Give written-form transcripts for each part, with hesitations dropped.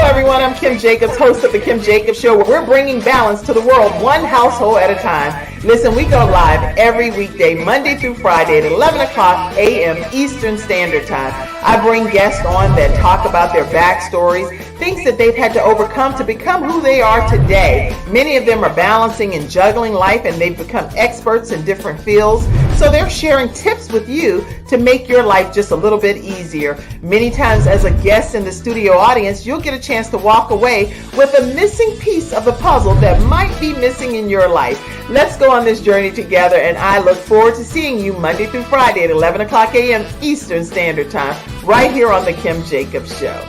everyone. I'm Kim Jacobs, host of The Kim Jacobs Show, where we're bringing balance to the world, one household at a time. Listen, we go live every weekday, Monday through Friday at 11 o'clock a.m. Eastern Standard Time. I bring guests on that talk about their backstories, things that they've had to overcome to become who they are today. Many of them are balancing and juggling life, and they've become experts in different fields. So they're sharing tips with you to make your life just a little bit easier. Many times as a guest in the studio audience, you'll get a chance to walk away with a missing piece of the puzzle that might be missing in your life. Let's go on this journey together, and I look forward to seeing you Monday through Friday at 11 o'clock a.m. Eastern Standard Time, right here on The Kim Jacobs Show.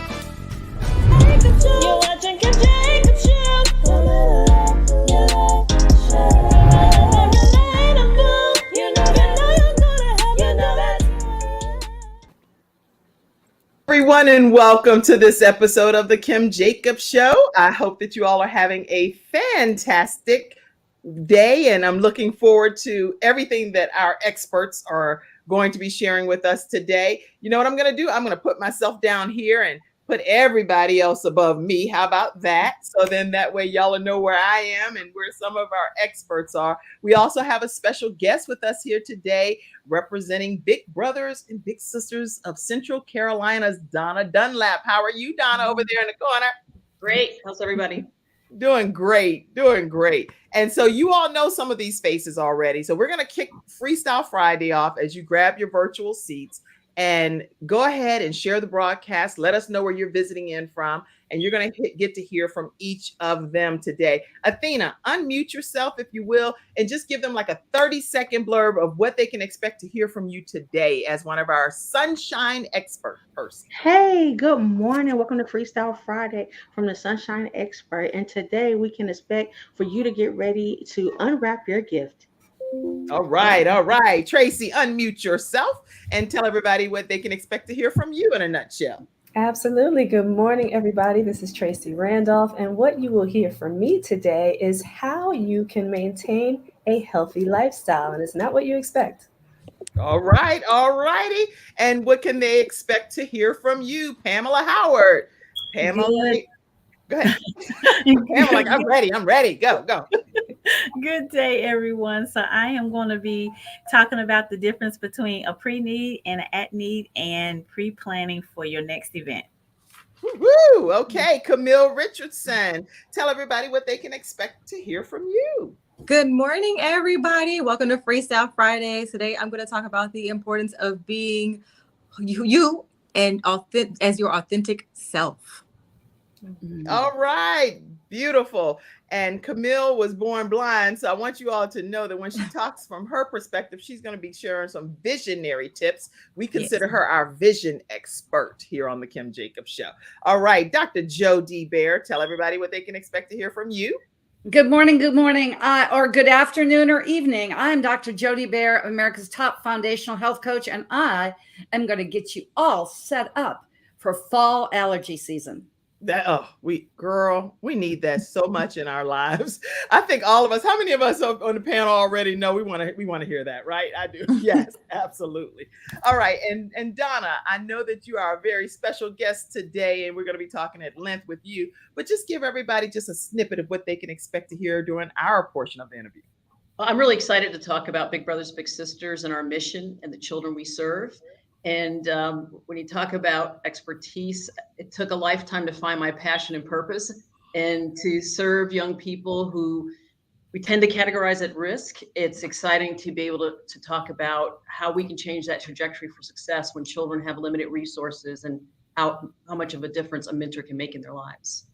You're watching Kim Jacobs Show. Everyone, and welcome to this episode of The Kim Jacobs Show. I hope that you all are having a fantastic day, and I'm looking forward to everything that our experts are going to be sharing with us today. You know what I'm going to do? I'm going to put myself down here and put everybody else above me. How about that? So then that way y'all will know where I am and where some of our experts are. We also have a special guest with us here today, representing Big Brothers and Big Sisters of Central Carolina's Donna Dunlap. How are you, Donna, over there in the corner? Great. How's everybody? Doing great, doing great. And so you all know some of these faces already. So we're going to kick Freestyle Friday off as you grab your virtual seats and go ahead and share the broadcast. Let us know where you're visiting in from, and you're going to get to hear from each of them today. Athena, unmute yourself, if you will, and just give them like a 30-second blurb of what they can expect to hear from you today as one of our Sunshine Expert persons. Hey, good morning. Welcome to Freestyle Friday from the Sunshine Expert. And today we can expect for you to get ready to unwrap your gift. All right, all right. Tracy, unmute yourself and tell everybody what they can expect to hear from you in a nutshell. Absolutely. Good morning, everybody. This is Tracy Randolph, and what you will hear from me today is how you can maintain a healthy lifestyle, and it's not what you expect. All right, all righty. And what can they expect to hear from you, Pamela Howard? Pamela, go ahead. Pamela, I'm ready. Go. Good day, everyone. So I am going to be talking about the difference between a pre-need and an at-need and pre-planning for your next event. Woo! Okay, Camille Richardson, tell everybody what they can expect to hear from you. Good morning, everybody. Welcome to Freestyle Friday. Today, I'm going to talk about the importance of being you and as your authentic self. All right, beautiful. And Camille was born blind, so I want you all to know that when she talks from her perspective, she's going to be sharing some visionary tips. We consider her our vision expert here on the Kim Jacobs Show. All right, Dr. Jody Bear, tell everybody what they can expect to hear from you. Good morning, or good afternoon or evening. I'm Dr. Jody Bear, America's top foundational health coach, and I am going to get you all set up for fall allergy season. We need that so much in our lives. I think all of us, how many of us on the panel already know we want to hear that, right? I do. Yes, absolutely. All right. And Donna, I know that you are a very special guest today, and we're going to be talking at length with you, but just give everybody just a snippet of what they can expect to hear during our portion of the interview. Well, I'm really excited to talk about Big Brothers, Big Sisters and our mission and the children we serve. And when you talk about expertise, it took a lifetime to find my passion and purpose and to serve young people who we tend to categorize at risk. It's exciting to be able to talk about how we can change that trajectory for success when children have limited resources and how much of a difference a mentor can make in their lives.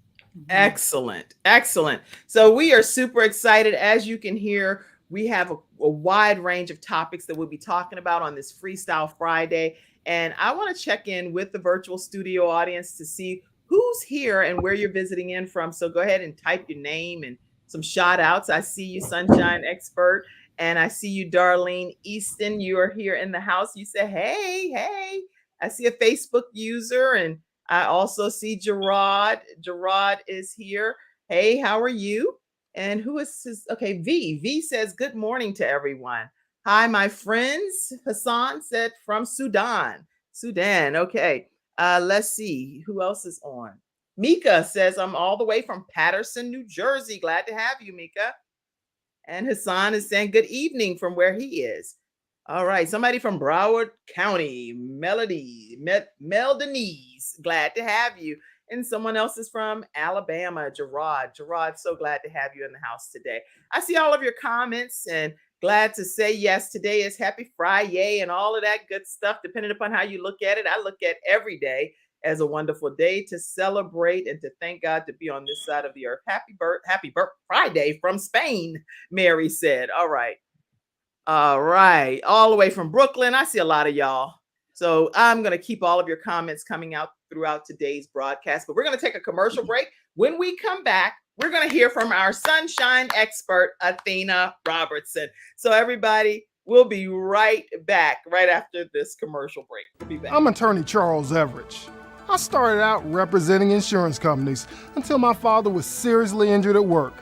Excellent. Excellent. So we are super excited. As you can hear, we have a wide range of topics that we'll be talking about on this Freestyle Friday. And I want to check in with the virtual studio audience to see who's here and where you're visiting in from. So go ahead and type your name and some shout outs. I see you, Sunshine Expert. And I see you, Darlene Easton. You are here in the house. You say, hey. I see a Facebook user. And I also see Gerard. Gerard is here. Hey, how are you? And who is this? Okay, V. V says, good morning to everyone. Hi, my friends. Hassan said from Sudan. Okay. Let's see who else is on. Mika says, I'm all the way from Patterson, New Jersey. Glad to have you, Mika. And Hassan is saying good evening from where he is. All right. Somebody from Broward County, Mel Denise. Glad to have you. And someone else is from Alabama, Gerard. Gerard, so glad to have you in the house today. I see all of your comments and glad to say yes. Today is Happy Friday and all of that good stuff, depending upon how you look at it. I look at every day as a wonderful day to celebrate and to thank God to be on this side of the earth. Happy Friday from Spain, Mary said. All right. All the way from Brooklyn. I see a lot of y'all. So I'm going to keep all of your comments coming out throughout today's broadcast, but we're going to take a commercial break. When we come back, we're going to hear from our sunshine expert, Athena Robertson. So everybody, we'll be right back right after this commercial break. We'll be back. I'm attorney Charles Everidge. I started out representing insurance companies until my father was seriously injured at work.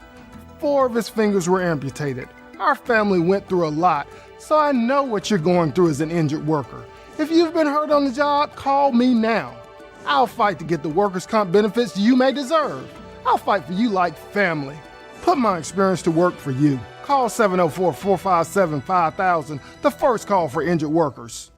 4 of his fingers were amputated. Our family went through a lot, so I know what you're going through as an injured worker. If you've been hurt on the job, call me now. I'll fight to get the workers' comp benefits you may deserve. I'll fight for you like family. Put my experience to work for you. Call 704-457-5000, the first call for injured workers.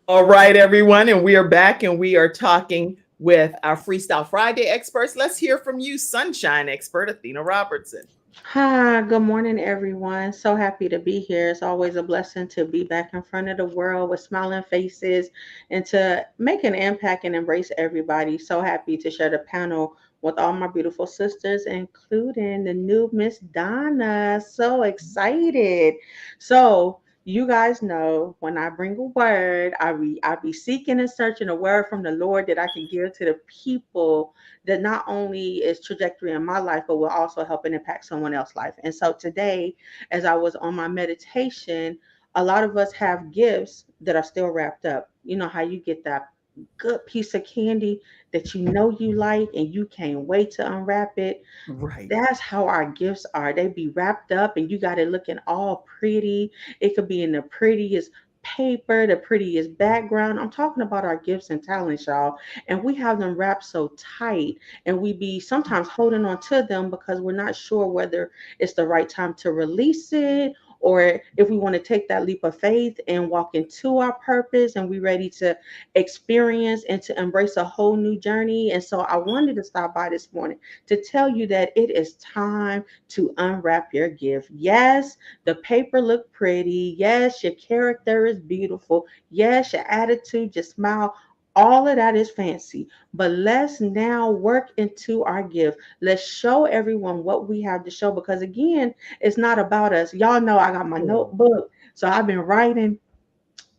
All right, everyone, and we are back and we are talking with our Freestyle Friday experts. Let's hear from you, sunshine expert, Athena Robertson. Hi, good morning, everyone. So happy to be here. It's always a blessing to be back in front of the world with smiling faces and to make an impact and embrace everybody. So happy to share the panel with all my beautiful sisters, including the new Miss Donna. So excited. So you guys know when I bring a word, I be seeking and searching a word from the Lord that I can give to the people that not only is trajectory in my life, but will also help and impact someone else's life. And so today, as I was on my meditation, a lot of us have gifts that are still wrapped up. You know how you get that good piece of candy that you know you like and you can't wait to unwrap it. Right. That's how our gifts are. They be wrapped up and you got it looking all pretty. It could be in the prettiest paper, the prettiest background. I'm talking about our gifts and talents, y'all. And we have them wrapped so tight and we be sometimes holding on to them because we're not sure whether it's the right time to release it or if we want to take that leap of faith and walk into our purpose and we ready to experience and to embrace a whole new journey. And so I wanted to stop by this morning to tell you that it is time to unwrap your gift. Yes, the paper look pretty. Yes, your character is beautiful. Yes, your attitude, your smile, all of that is fancy, but let's now work into our gift. Let's show everyone what we have to show because, again, it's not about us. Y'all know I got my notebook, so I've been writing,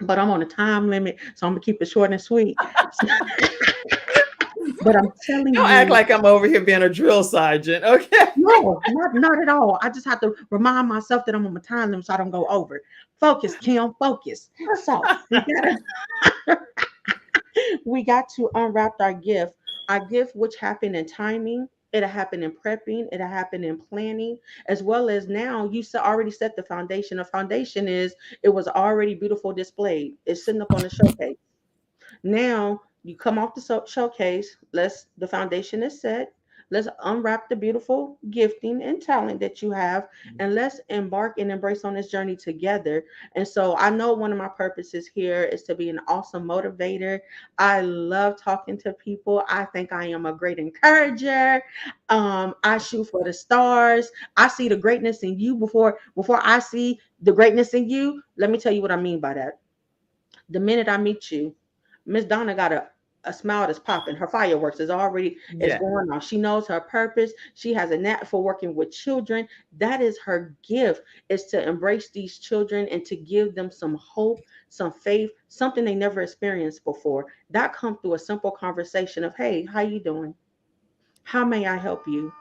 but I'm on a time limit, so I'm gonna keep it short and sweet. But I'm telling Don't you, act like I'm over here being a drill sergeant, okay? no, not at all. I just have to remind myself that I'm on my time limit so I don't go over. Focus, Kim, focus. So we got to unwrap our gift. Our gift, which happened in timing, it'll happen in prepping, it'll happen in planning, as well as now you already set the foundation. The foundation is it was already beautiful displayed. It's sitting up on the showcase. Now you come off the showcase. The foundation is set. Let's unwrap the beautiful gifting and talent that you have, and let's embark and embrace on this journey together. And so I know one of my purposes here is to be an awesome motivator. I love talking to people. I think I am a great encourager. I shoot for the stars. I see the greatness in you before I see the greatness in you. Let me tell you what I mean by that. The minute I meet you, Miss Donna got a smile that's popping. Her fireworks is already is going on. She knows her purpose. She has a knack for working with children. That is her gift, is to embrace these children and to give them some hope, some faith, something they never experienced before. That comes through a simple conversation of, hey, how you doing? How may I help you?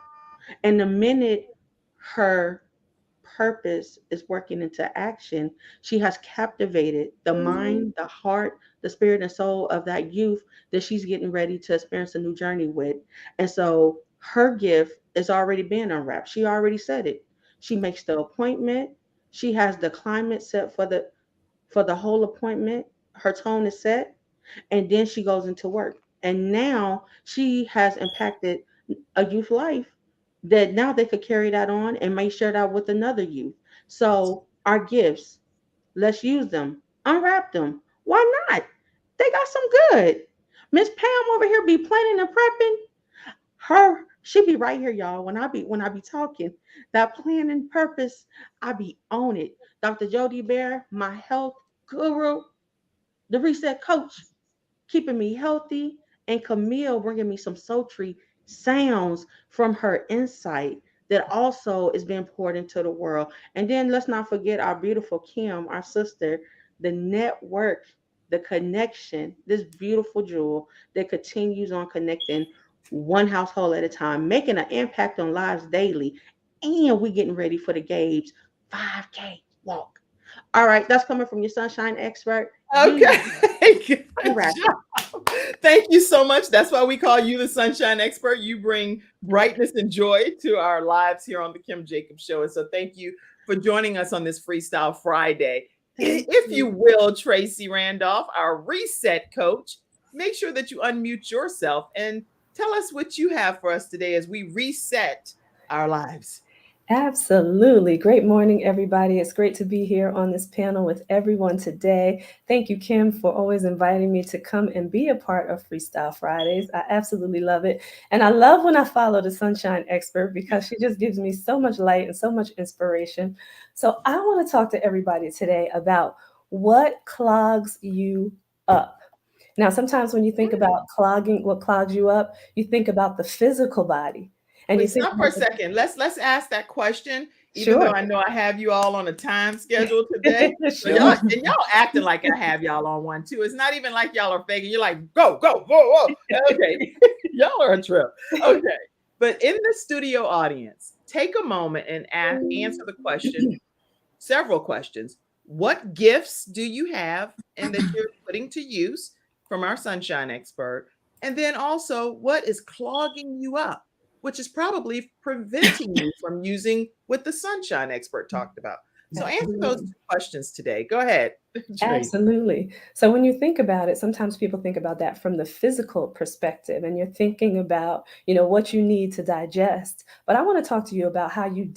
And the minute her purpose is working into action, she has captivated the mind, the heart, the spirit, and soul of that youth that she's getting ready to experience a new journey with. And so her gift is already being unwrapped. She already said it. She makes the appointment. She has the climate set for the whole appointment. Her tone is set, and then she goes into work. And now she has impacted a youth life that now they could carry that on and may share that with another youth. So our gifts, let's use them, unwrap them. Why not? They got some good. Miss Pam over here be planning and prepping. She be right here, y'all. When I be talking, that plan and purpose, I be on it. Dr. Jody Bear, my health guru, the reset coach, keeping me healthy, and Camille bringing me some sultry sounds from her insight that also is being poured into the world. And then let's not forget our beautiful Kim, our sister, the network, the connection, this beautiful jewel that continues on connecting one household at a time, making an impact on lives daily. And we getting ready for the Gabe's 5K walk. All right, that's coming from your sunshine expert. Okay. Good Unwrap it. job. Thank you so much. That's why we call you the sunshine expert. You bring brightness and joy to our lives here on the Kim Jacobs Show. And so thank you for joining us on this Freestyle Friday. If you will, Tracy Randolph, our reset coach, make sure that you unmute yourself and tell us what you have for us today as we reset our lives. Absolutely. Great morning, everybody. It's great to be here on this panel with everyone today. Thank you, Kim, for always inviting me to come and be a part of Freestyle Fridays. I absolutely love it. And I love when I follow the Sunshine Expert because she just gives me so much light and so much inspiration. So I want to talk to everybody today about what clogs you up. Now, sometimes when you think about clogging, what clogs you up, you think about the physical body. And you Wait, think stop for a about second. Let's ask that question, even though sure. I know I have you all on a time schedule today. So Sure. y'all acting like I have y'all on one too. It's not even like y'all are faking. You're like, go, go, whoa, whoa. Okay. Y'all are a trip. Okay. But in the studio audience, take a moment and answer the question, several questions. What gifts do you have and that you're putting to use from our sunshine expert? And then also, what is clogging you up, which is probably preventing you from using what the sunshine expert talked about? So answer those two questions today. Go ahead, Tracy. Absolutely. So when you think about it, sometimes people think about that from the physical perspective, and you're thinking about, what you need to digest. But I want to talk to you about how you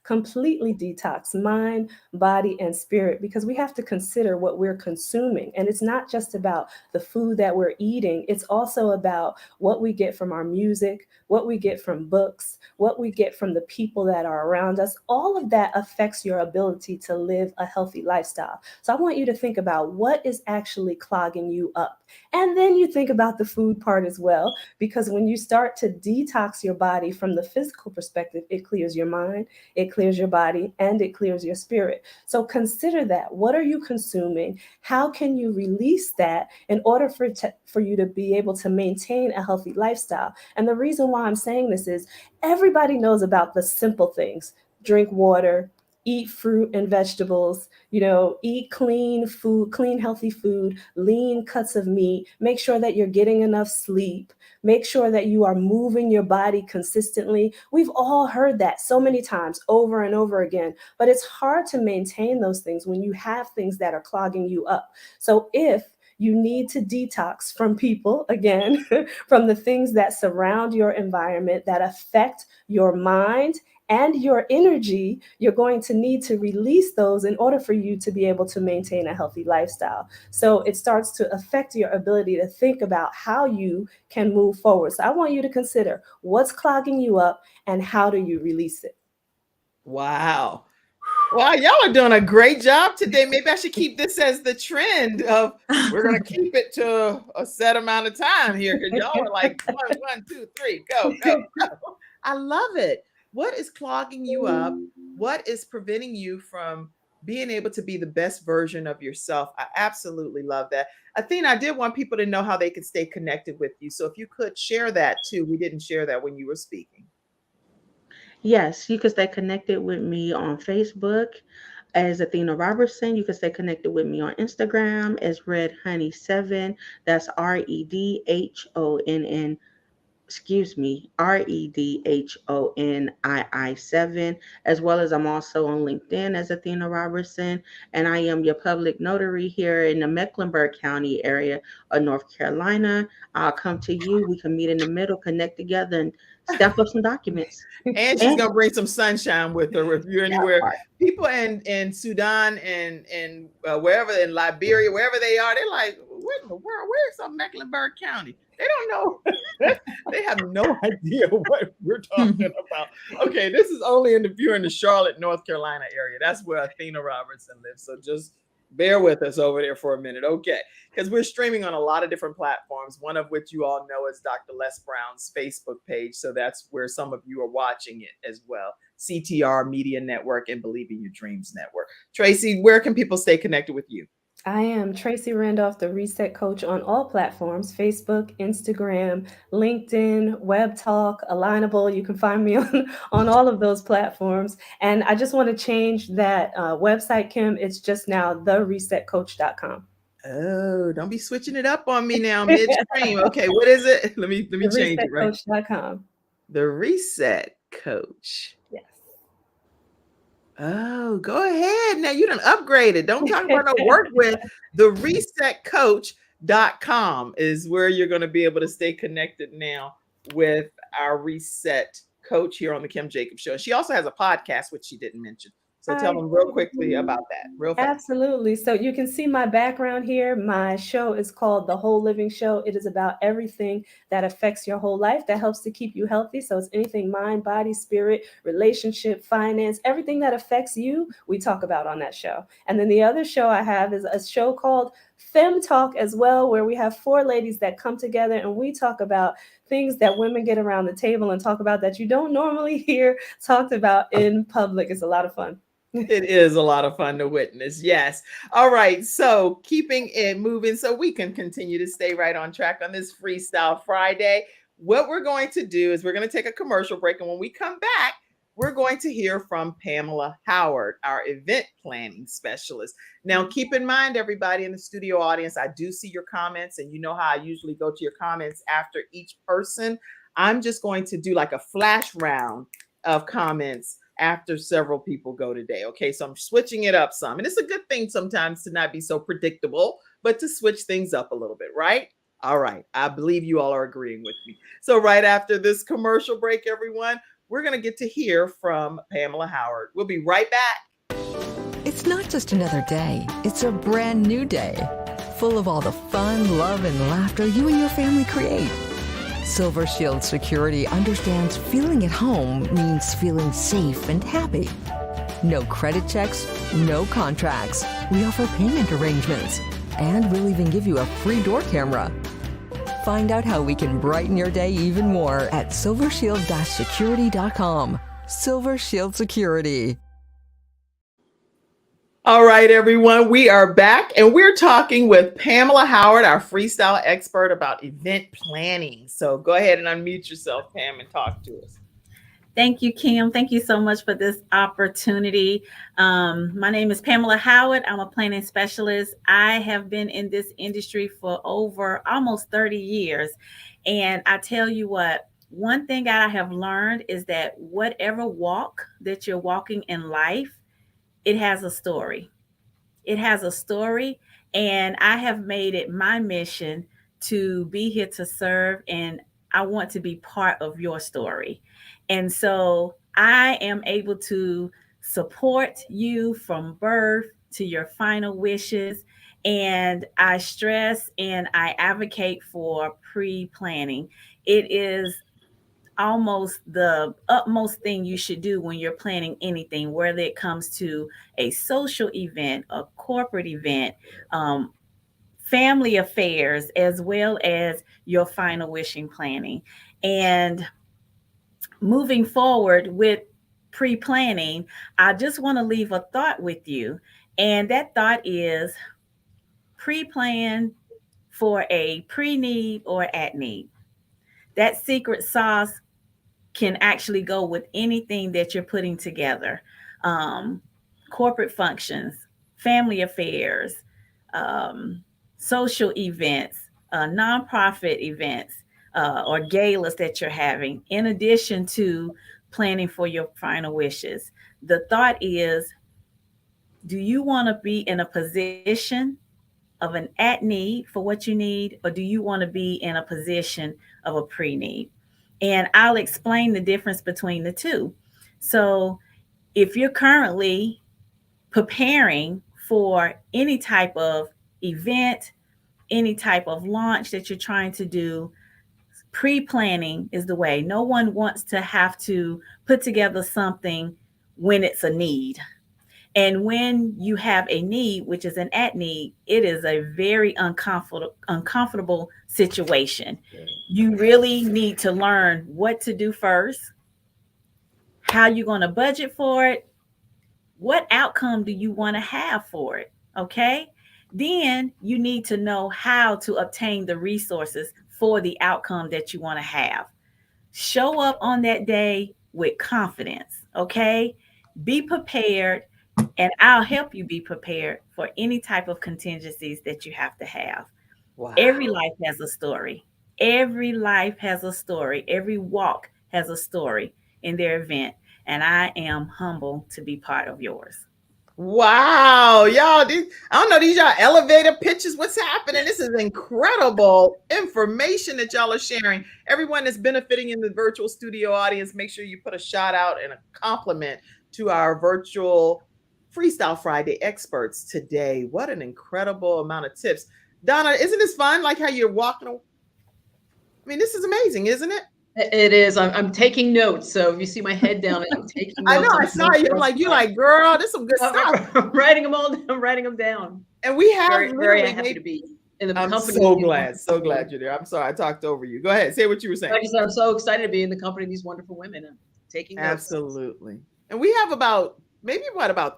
completely detox mind, body, and spirit, because we have to consider what we're consuming. And it's not just about the food that we're eating. It's also about what we get from our music, what we get from books, what we get from the people that are around us. All of that affects your ability to live a healthy lifestyle. So I want you to think about what is actually clogging you up. And then you think about the food part as well, because when you start to detox your body from the physical perspective, it clears your mind, it clears your body, and it clears your spirit. So consider that. What are you consuming? How can you release that in order for you to be able to maintain a healthy lifestyle? And the reason why I'm saying this is everybody knows about the simple things. Drink water, eat fruit and vegetables, eat clean food, clean, healthy food, lean cuts of meat, make sure that you're getting enough sleep, make sure that you are moving your body consistently. We've all heard that so many times over and over again, but it's hard to maintain those things when you have things that are clogging you up. So if you need to detox from people, again, from the things that surround your environment that affect your mind and your energy, you're going to need to release those in order for you to be able to maintain a healthy lifestyle. So it starts to affect your ability to think about how you can move forward. So I want you to consider what's clogging you up and how do you release it. Wow. Wow, y'all are doing a great job today. Maybe I should keep this as the trend of we're going to keep it to a set amount of time here because y'all are like 1, 2, 3, go, go, go. I love it. What is clogging you up? What is preventing you from being able to be the best version of yourself? I absolutely love that. Athena, I did want people to know how they can stay connected with you. So if you could share that too. We didn't share that when you were speaking. Yes, you can stay connected with me on Facebook as Athena Robertson. You can stay connected with me on Instagram as Red Honey 7. That's REDHONN REDHONII7, as well as I'm also on LinkedIn as Athena Robertson, and I am your public notary here in the Mecklenburg County area of North Carolina. I'll come to you. We can meet in the middle, connect together, and stamp up some documents. And she's gonna bring some sunshine with her if you're anywhere. part. People in Sudan and wherever in Liberia, wherever they are, they're like, what in the world? Where's some Mecklenburg County? They don't know. They have no idea what we're talking about. Okay, this is only if you're in the Charlotte, North Carolina area. That's where Athena Robertson lives. So just bear with us over there for a minute, okay? Because we're streaming on a lot of different platforms, one of which you all know is Dr. Les Brown's Facebook page. So that's where some of you are watching it as well. CTR Media Network and Believe in Your Dreams Network. Tracy, where can people stay connected with you? I am Tracy Randolph, the Reset Coach on all platforms, Facebook, Instagram, LinkedIn, Web Talk, Alignable. You can find me on all of those platforms. And I just want to change that website, Kim. It's just now theresetcoach.com. Oh, don't be switching it up on me now midstream. Okay, what is it? Let me change it, right? Theresetcoach.com. The Reset Coach. Yes. Oh, go ahead. Now you done upgraded. Don't talk about no work with. The resetcoach.com is where you're going to be able to stay connected now with our Reset Coach here on the Kim Jacobs Show. She also has a podcast, which she didn't mention. So tell them real quickly about that. Real fast. Absolutely. So you can see my background here. My show is called The Whole Living Show. It is about everything that affects your whole life that helps to keep you healthy. So it's anything mind, body, spirit, relationship, finance, everything that affects you, we talk about on that show. And then the other show I have is a show called Femme Talk as well, where we have 4 ladies that come together and we talk about things that women get around the table and talk about that you don't normally hear talked about in public. It's a lot of fun. It is a lot of fun to witness. Yes. All right. So keeping it moving so we can continue to stay right on track on this Freestyle Friday. What we're going to do is we're going to take a commercial break. And when we come back, we're going to hear from Pamela Howard, our event planning specialist. Now, keep in mind, everybody in the studio audience, I do see your comments, and you know how I usually go to your comments after each person. I'm just going to do like a flash round of comments after several people go today. Okay, so I'm switching it up some. And it's a good thing sometimes to not be so predictable, but to switch things up a little bit, right? All right, I believe you all are agreeing with me. So right after this commercial break, everyone, we're going to get to hear from Pamela Howard. We'll be right back. It's not just another day. It's a brand new day, full of all the fun, love, and laughter you and your family create. Silver Shield Security understands feeling at home means feeling safe and happy. No credit checks, no contracts. We offer payment arrangements, and we'll even give you a free door camera. Find out how we can brighten your day even more at silvershield-security.com. Silver Shield Security. All right, everyone, we are back and we're talking with Pamela Howard, our freestyle expert, about event planning. So go ahead and unmute yourself, Pam, and talk to us. Thank you, Kim. Thank you so much for this opportunity. My name is Pamela Howard. I'm a planning specialist. I have been in this industry for over almost 30 years. And I tell you what, one thing I have learned is that whatever walk that you're walking in life, it has a story. It has a story, and I have made it my mission to be here to serve, and I want to be part of your story. And so I am able to support you from birth to your final wishes. And I stress and I advocate for pre-planning. It is almost the utmost thing you should do when you're planning anything, whether it comes to a social event, a corporate event, family affairs, as well as your final wishing planning. And moving forward with pre-planning, I just want to leave a thought with you. And that thought is pre-plan for a pre-need or at need. That secret sauce can actually go with anything that you're putting together. Corporate functions, family affairs, social events, nonprofit events, or galas that you're having, in addition to planning for your final wishes. The thought is, do you want to be in a position of an at need for what you need, or do you want to be in a position of a pre need? And I'll explain the difference between the two. So, if you're currently preparing for any type of event, any type of launch that you're trying to do, pre-planning is the way. No one wants to have to put together something when it's a need. And when you have a need, which is an at need, it is a very uncomfortable situation. You really need to learn what to do first, how you're going to budget for it, what outcome do you want to have for it, okay? Then you need to know how to obtain the resources for the outcome that you want to have. Show up on that day with confidence, okay? Be prepared, and I'll help you be prepared for any type of contingencies that you have to have. Wow. Every life has a story. Every life has a story. Every walk has a story in their event. And I am humble to be part of yours. Wow, y'all, I don't know, these y'all elevator pitches. What's happening? This is incredible information that y'all are sharing. Everyone that's benefiting in the virtual studio audience, make sure you put a shout out and a compliment to our virtual Freestyle Friday experts today. What an incredible amount of tips. Donna, isn't this fun? Like how you're walking? I mean, this is amazing, isn't it? It is. I'm taking notes. So if you see my head down, I'm taking notes. I know. I saw you. I'm like, you're like, girl, this is some good stuff. I'm writing them all down. I'm writing them down. And we have very happy to be in the company. I'm so glad you're there. I'm sorry I talked over you. Go ahead. Say what you were saying. I'm so excited to be in the company of these wonderful women and taking notes. Absolutely. And we have about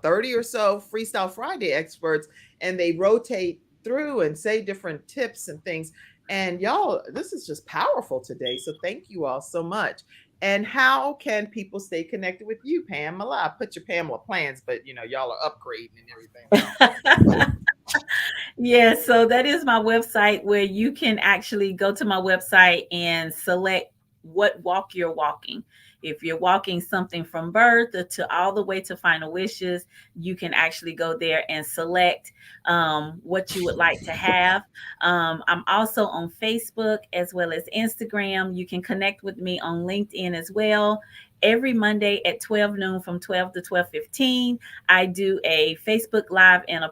30 or so Freestyle Friday experts, and they rotate through and say different tips and things. And y'all, this is just powerful today. So thank you all so much. And how can people stay connected with you, Pamela? I put your Pamela plans, but y'all are upgrading and everything. Yeah, so that is my website, where you can actually go to my website and select what walk you're walking. If you're walking something from birth to all the way to final wishes, you can actually go there and select what you would like to have. I'm also on Facebook as well as Instagram. You can connect with me on LinkedIn as well. Every Monday at 12 noon from 12 to 12:15, I do a Facebook Live and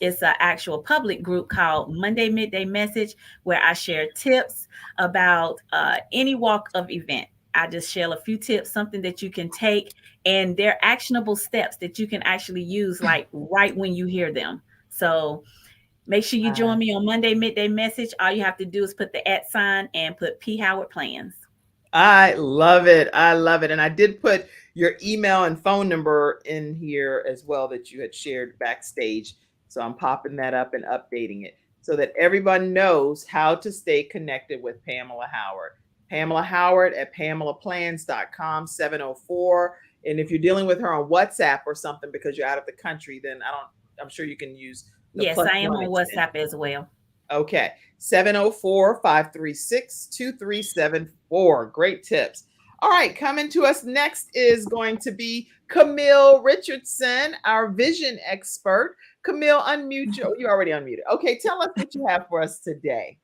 it's an actual public group called Monday Midday Message, where I share tips about any walk of event. I just share a few tips, something that you can take, and they're actionable steps that you can actually use like right when you hear them. So make sure you join me on Monday Midday Message. All you have to do is put the @ sign and put P. Howard Plans. I love it. I love it. And I did put your email and phone number in here as well that you had shared backstage. So I'm popping that up and updating it so that everyone knows how to stay connected with Pamela Howard. Pamela Howard at PamelaPlans.com, 704. And if you're dealing with her on WhatsApp or something because you're out of the country, then I'm sure you can use. Yes, I am on WhatsApp as well. Okay. 704-536-2374. Great tips. All right. Coming to us next is going to be Camille Richardson, our vision expert. Camille, unmute you. You already unmuted. Okay. Tell us what you have for us today.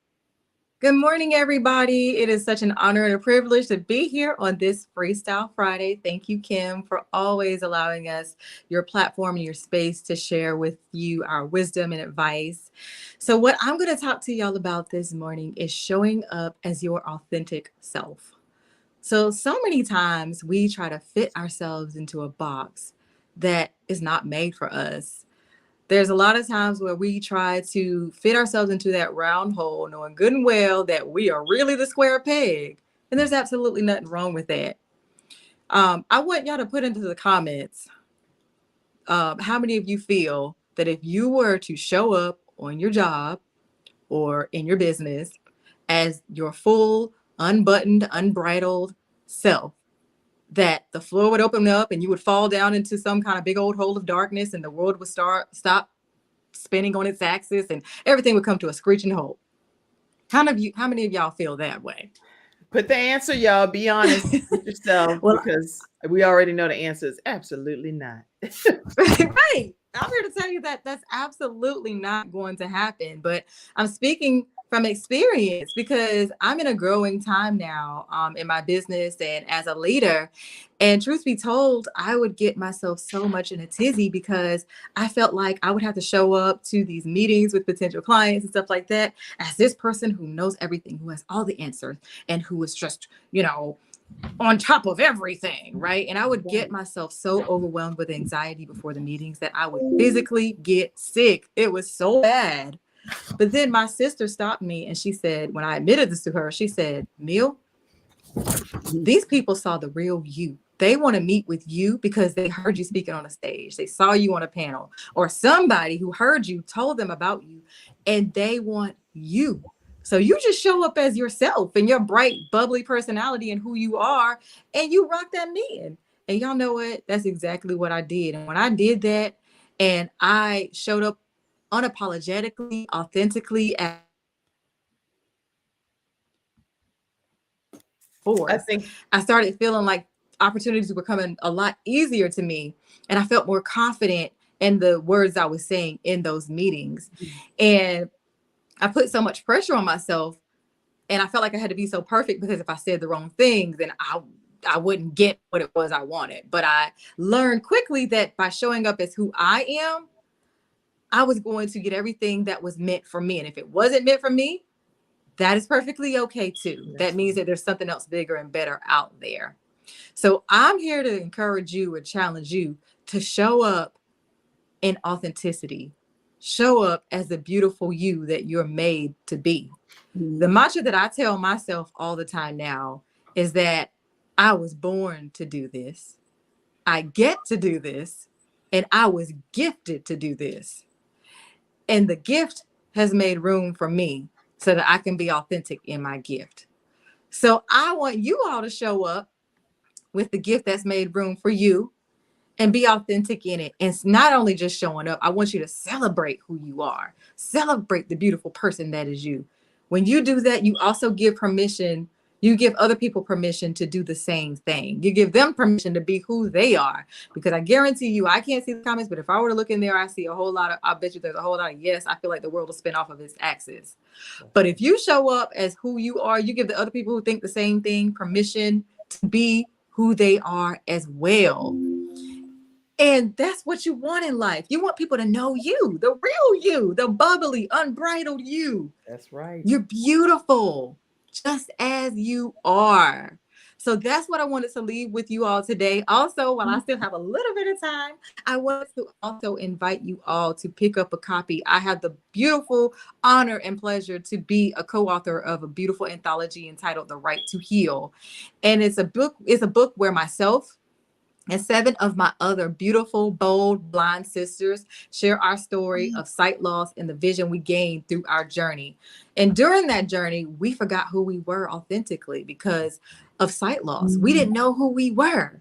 Good morning, everybody. It is such an honor and a privilege to be here on this Freestyle Friday. Thank you, Kim, for always allowing us your platform and your space to share with you our wisdom and advice. So what I'm going to talk to y'all about this morning is showing up as your authentic self. So many times we try to fit ourselves into a box that is not made for us. There's a lot of times where we try to fit ourselves into that round hole, knowing good and well that we are really the square peg. And there's absolutely nothing wrong with that. I want y'all to put into the comments how many of you feel that if you were to show up on your job or in your business as your full, unbuttoned, unbridled self, that the floor would open up and you would fall down into some kind of big old hole of darkness and the world would stop spinning on its axis and everything would come to a screeching halt. How many of y'all feel that way? Put the answer, y'all. Be honest with yourself, Well, because we already know the answer is absolutely not. right. I'm here to tell you that that's absolutely not going to happen. But I'm speaking from experience because I'm in a growing time now in my business and as a leader. And truth be told, I would get myself so much in a tizzy because I felt like I would have to show up to these meetings with potential clients and stuff like that as this person who knows everything, who has all the answers, and who is just, on top of everything, right? And I would get myself so overwhelmed with anxiety before the meetings that I would physically get sick. It was so bad. But then my sister stopped me and she said, when I admitted this to her, she said, Meal, these people saw the real you. They want to meet with you because they heard you speaking on a stage. They saw you on a panel, or somebody who heard you told them about you, and they want you. So you just show up as yourself and your bright, bubbly personality and who you are, and you rock that meeting. And y'all know what? That's exactly what I did. And when I did that and I showed up unapologetically, authentically at force, I started feeling like opportunities were coming a lot easier to me. And I felt more confident in the words I was saying in those meetings. And I put so much pressure on myself, and I felt like I had to be so perfect because if I said the wrong thing, then I wouldn't get what it was I wanted. But I learned quickly that by showing up as who I am, I was going to get everything that was meant for me. And if it wasn't meant for me, that is perfectly okay too. That means that there's something else bigger and better out there. So I'm here to encourage you and challenge you to show up in authenticity. Show up as the beautiful you that you're made to be. The mantra that I tell myself all the time now is that I was born to do this. I get to do this. And I was gifted to do this. And the gift has made room for me so that I can be authentic in my gift. So I want you all to show up with the gift that's made room for you and be authentic in it. And it's not only just showing up, I want you to celebrate who you are. Celebrate the beautiful person that is you. When you do that, you also give permission. You give other people permission to do the same thing. You give them permission to be who they are. Because I guarantee you, I can't see the comments, but if I were to look in there, I see a whole lot of, I bet you there's a whole lot of yes. I feel like the world will spin off of its axis. But if you show up as who you are, you give the other people who think the same thing permission to be who they are as well. And that's what you want in life. You want people to know you, the real you, the bubbly, unbridled you. That's right. You're beautiful, just as you are. So that's what I wanted to leave with you all today. Also, while I still have a little bit of time, I wanted to also invite you all to pick up a copy. I have the beautiful honor and pleasure to be a co-author of a beautiful anthology entitled The Right to Heal. And it's a book where myself and 7 of my other beautiful, bold, blind sisters share our story of sight loss and the vision we gained through our journey. And during that journey, we forgot who we were authentically because of sight loss. We didn't know who we were.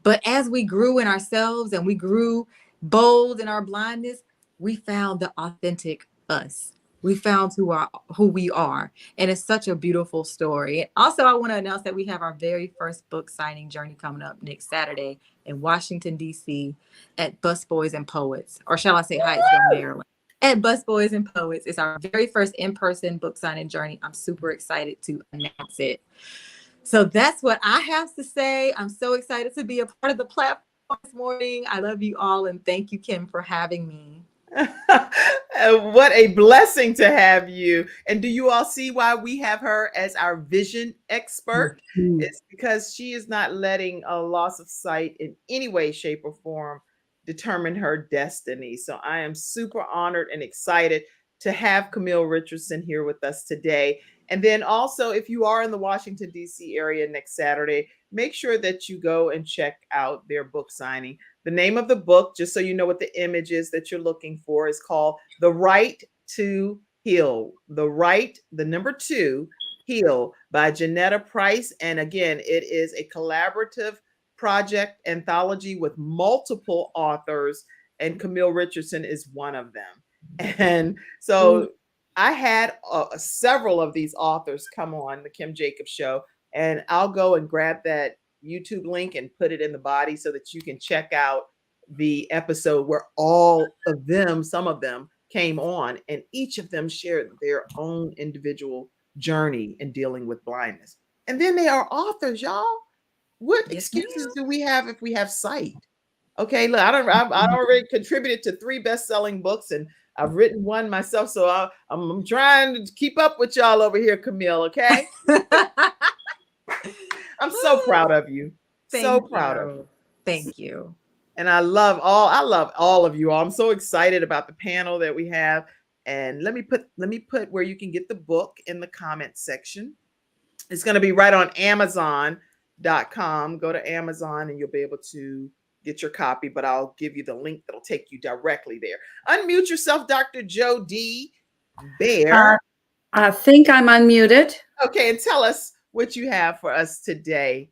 But as we grew in ourselves and we grew bold in our blindness, we found the authentic us. We found who we are. And it's such a beautiful story. And also, I want to announce that we have our very first book signing journey coming up next Saturday in Washington, D.C. at Busboys and Poets, or shall I say Hyattsville, Maryland. At Busboys and Poets. It's our very first in-person book signing journey. I'm super excited to announce it. So that's what I have to say. I'm so excited to be a part of the platform this morning. I love you all. And thank you, Kim, for having me. What a blessing to have you. And do you all see why we have her as our vision expert? It's because she is not letting a loss of sight in any way, shape, or form determine her destiny. So I am super honored and excited to have Camille Richardson here with us today. And then also, if you are in the Washington, D.C. area next Saturday, make sure that you go and check out their book signing. The name of the book, just so you know what the image is that you're looking for, is called The Right to Heal. The Right, the number 2, Heal by Janetta Price. And again, it is a collaborative project anthology with multiple authors, and Camille Richardson is one of them. And so I had several of these authors come on the Kim Jacobs show, and I'll go and grab that YouTube link and put it in the body so that you can check out the episode where all of them, some of them came on, and each of them shared their own individual journey in dealing with blindness. And then they are authors, y'all. What excuses do we have if we have sight? Okay, look, I already contributed to 3 best-selling books, and I've written one myself, so I'm trying to keep up with y'all over here, Camille. Okay, I'm so proud of you. So proud of you. Thank you. And I love all of you all. I'm so excited about the panel that we have. And let me put where you can get the book in the comment section. It's going to be right on Amazon.com. Go to Amazon and you'll be able to get your copy, but I'll give you the link that'll take you directly there. Unmute yourself, Dr. Jody Bear. I think I'm unmuted. Okay, and tell us what you have for us today.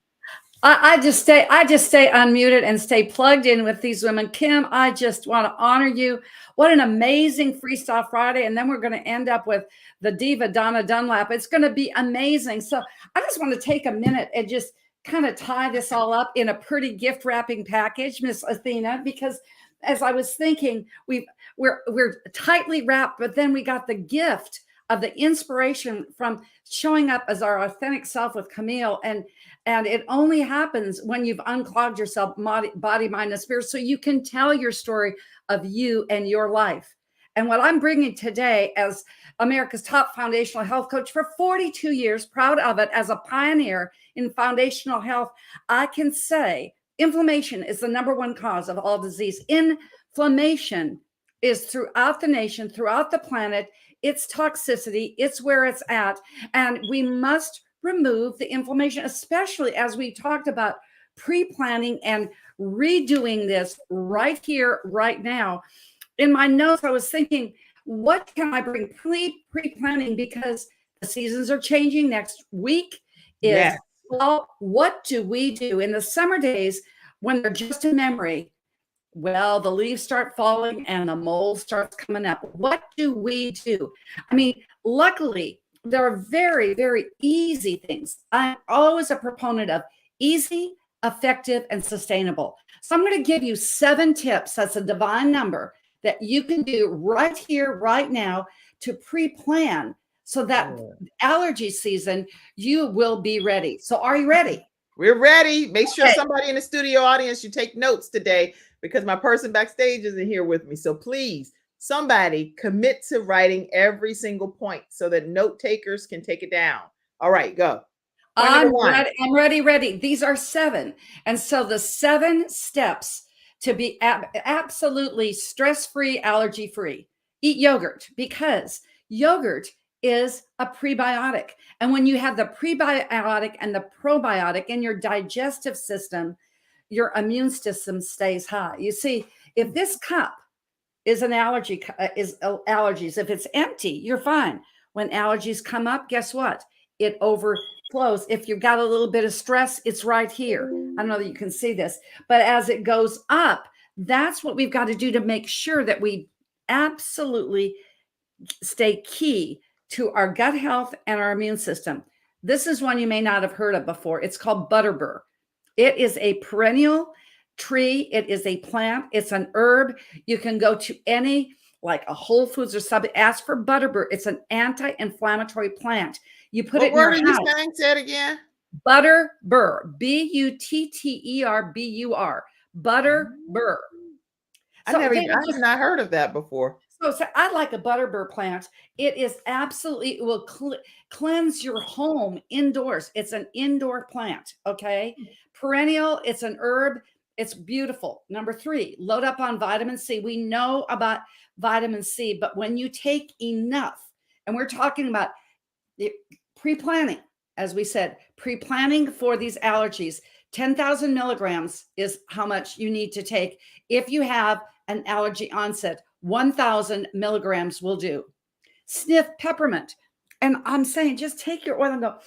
I just stay unmuted and stay plugged in with these women. Kim, I just want to honor you. What an amazing Freestyle Friday. And then we're going to end up with the diva, Donna Dunlap. It's going to be amazing. So I just want to take a minute and just kind of tie this all up in a pretty gift wrapping package, Miss Athena, because as I was thinking, we're tightly wrapped, but then we got the gift of the inspiration from showing up as our authentic self with Camille. And it only happens when you've unclogged yourself, body, mind, and spirit, so you can tell your story of you and your life. And what I'm bringing today as America's top foundational health coach for 42 years, proud of it, as a pioneer in foundational health, I can say inflammation is the #1 cause of all disease. Inflammation is throughout the nation, throughout the planet. It's toxicity, it's where it's at. And we must remove the inflammation, especially as we talked about pre-planning and redoing this right here, right now. In my notes, I was thinking, what can I bring pre-planning, because the seasons are changing next week. Well, what do we do in the summer days when they're just a memory? Well, the leaves start falling and the mold starts coming up. What do we do? I mean, luckily, there are very, very easy things. I'm always a proponent of easy, effective, and sustainable. So I'm going to give you 7 tips. That's a divine number that you can do right here, right now, to pre-plan so that allergy season, you will be ready. So are you ready? We're ready. Make sure somebody in the studio audience, you take notes today, because my person backstage isn't here with me. So please, somebody commit to writing every single point so that note takers can take it down. All right, go. I'm ready. These are 7. And so the 7 steps to be absolutely stress-free, allergy-free. Eat yogurt, because yogurt is a prebiotic. And when you have the prebiotic and the probiotic in your digestive system, your immune system stays high. You see, if this cup is an allergy, is allergies, if it's empty, you're fine. When allergies come up, guess what? It overflows. If you've got a little bit of stress, it's right here. I don't know that you can see this, but as it goes up, that's what we've got to do to make sure that we absolutely stay key to our gut health and our immune system. This is one you may not have heard of before. It's called butterbur. It is a perennial tree. It is a plant. It's an herb. You can go to any, like a Whole Foods or something, ask for butterbur. It's an anti-inflammatory plant. You put it in your house. What word are you saying? Say it again. Butterbur. Butterbur. Butterbur. I've not heard of that before. So I like a butterbur plant. It is absolutely, it will cleanse your home indoors. It's an indoor plant, okay? Perennial, it's an herb. It's beautiful. Number 3, load up on vitamin C. We know about vitamin C, but when you take enough, and we're talking about pre-planning, as we said, pre-planning for these allergies, 10,000 milligrams is how much you need to take. If you have an allergy onset, 1,000 milligrams will do. Sniff peppermint. And I'm saying, just take your oil and go.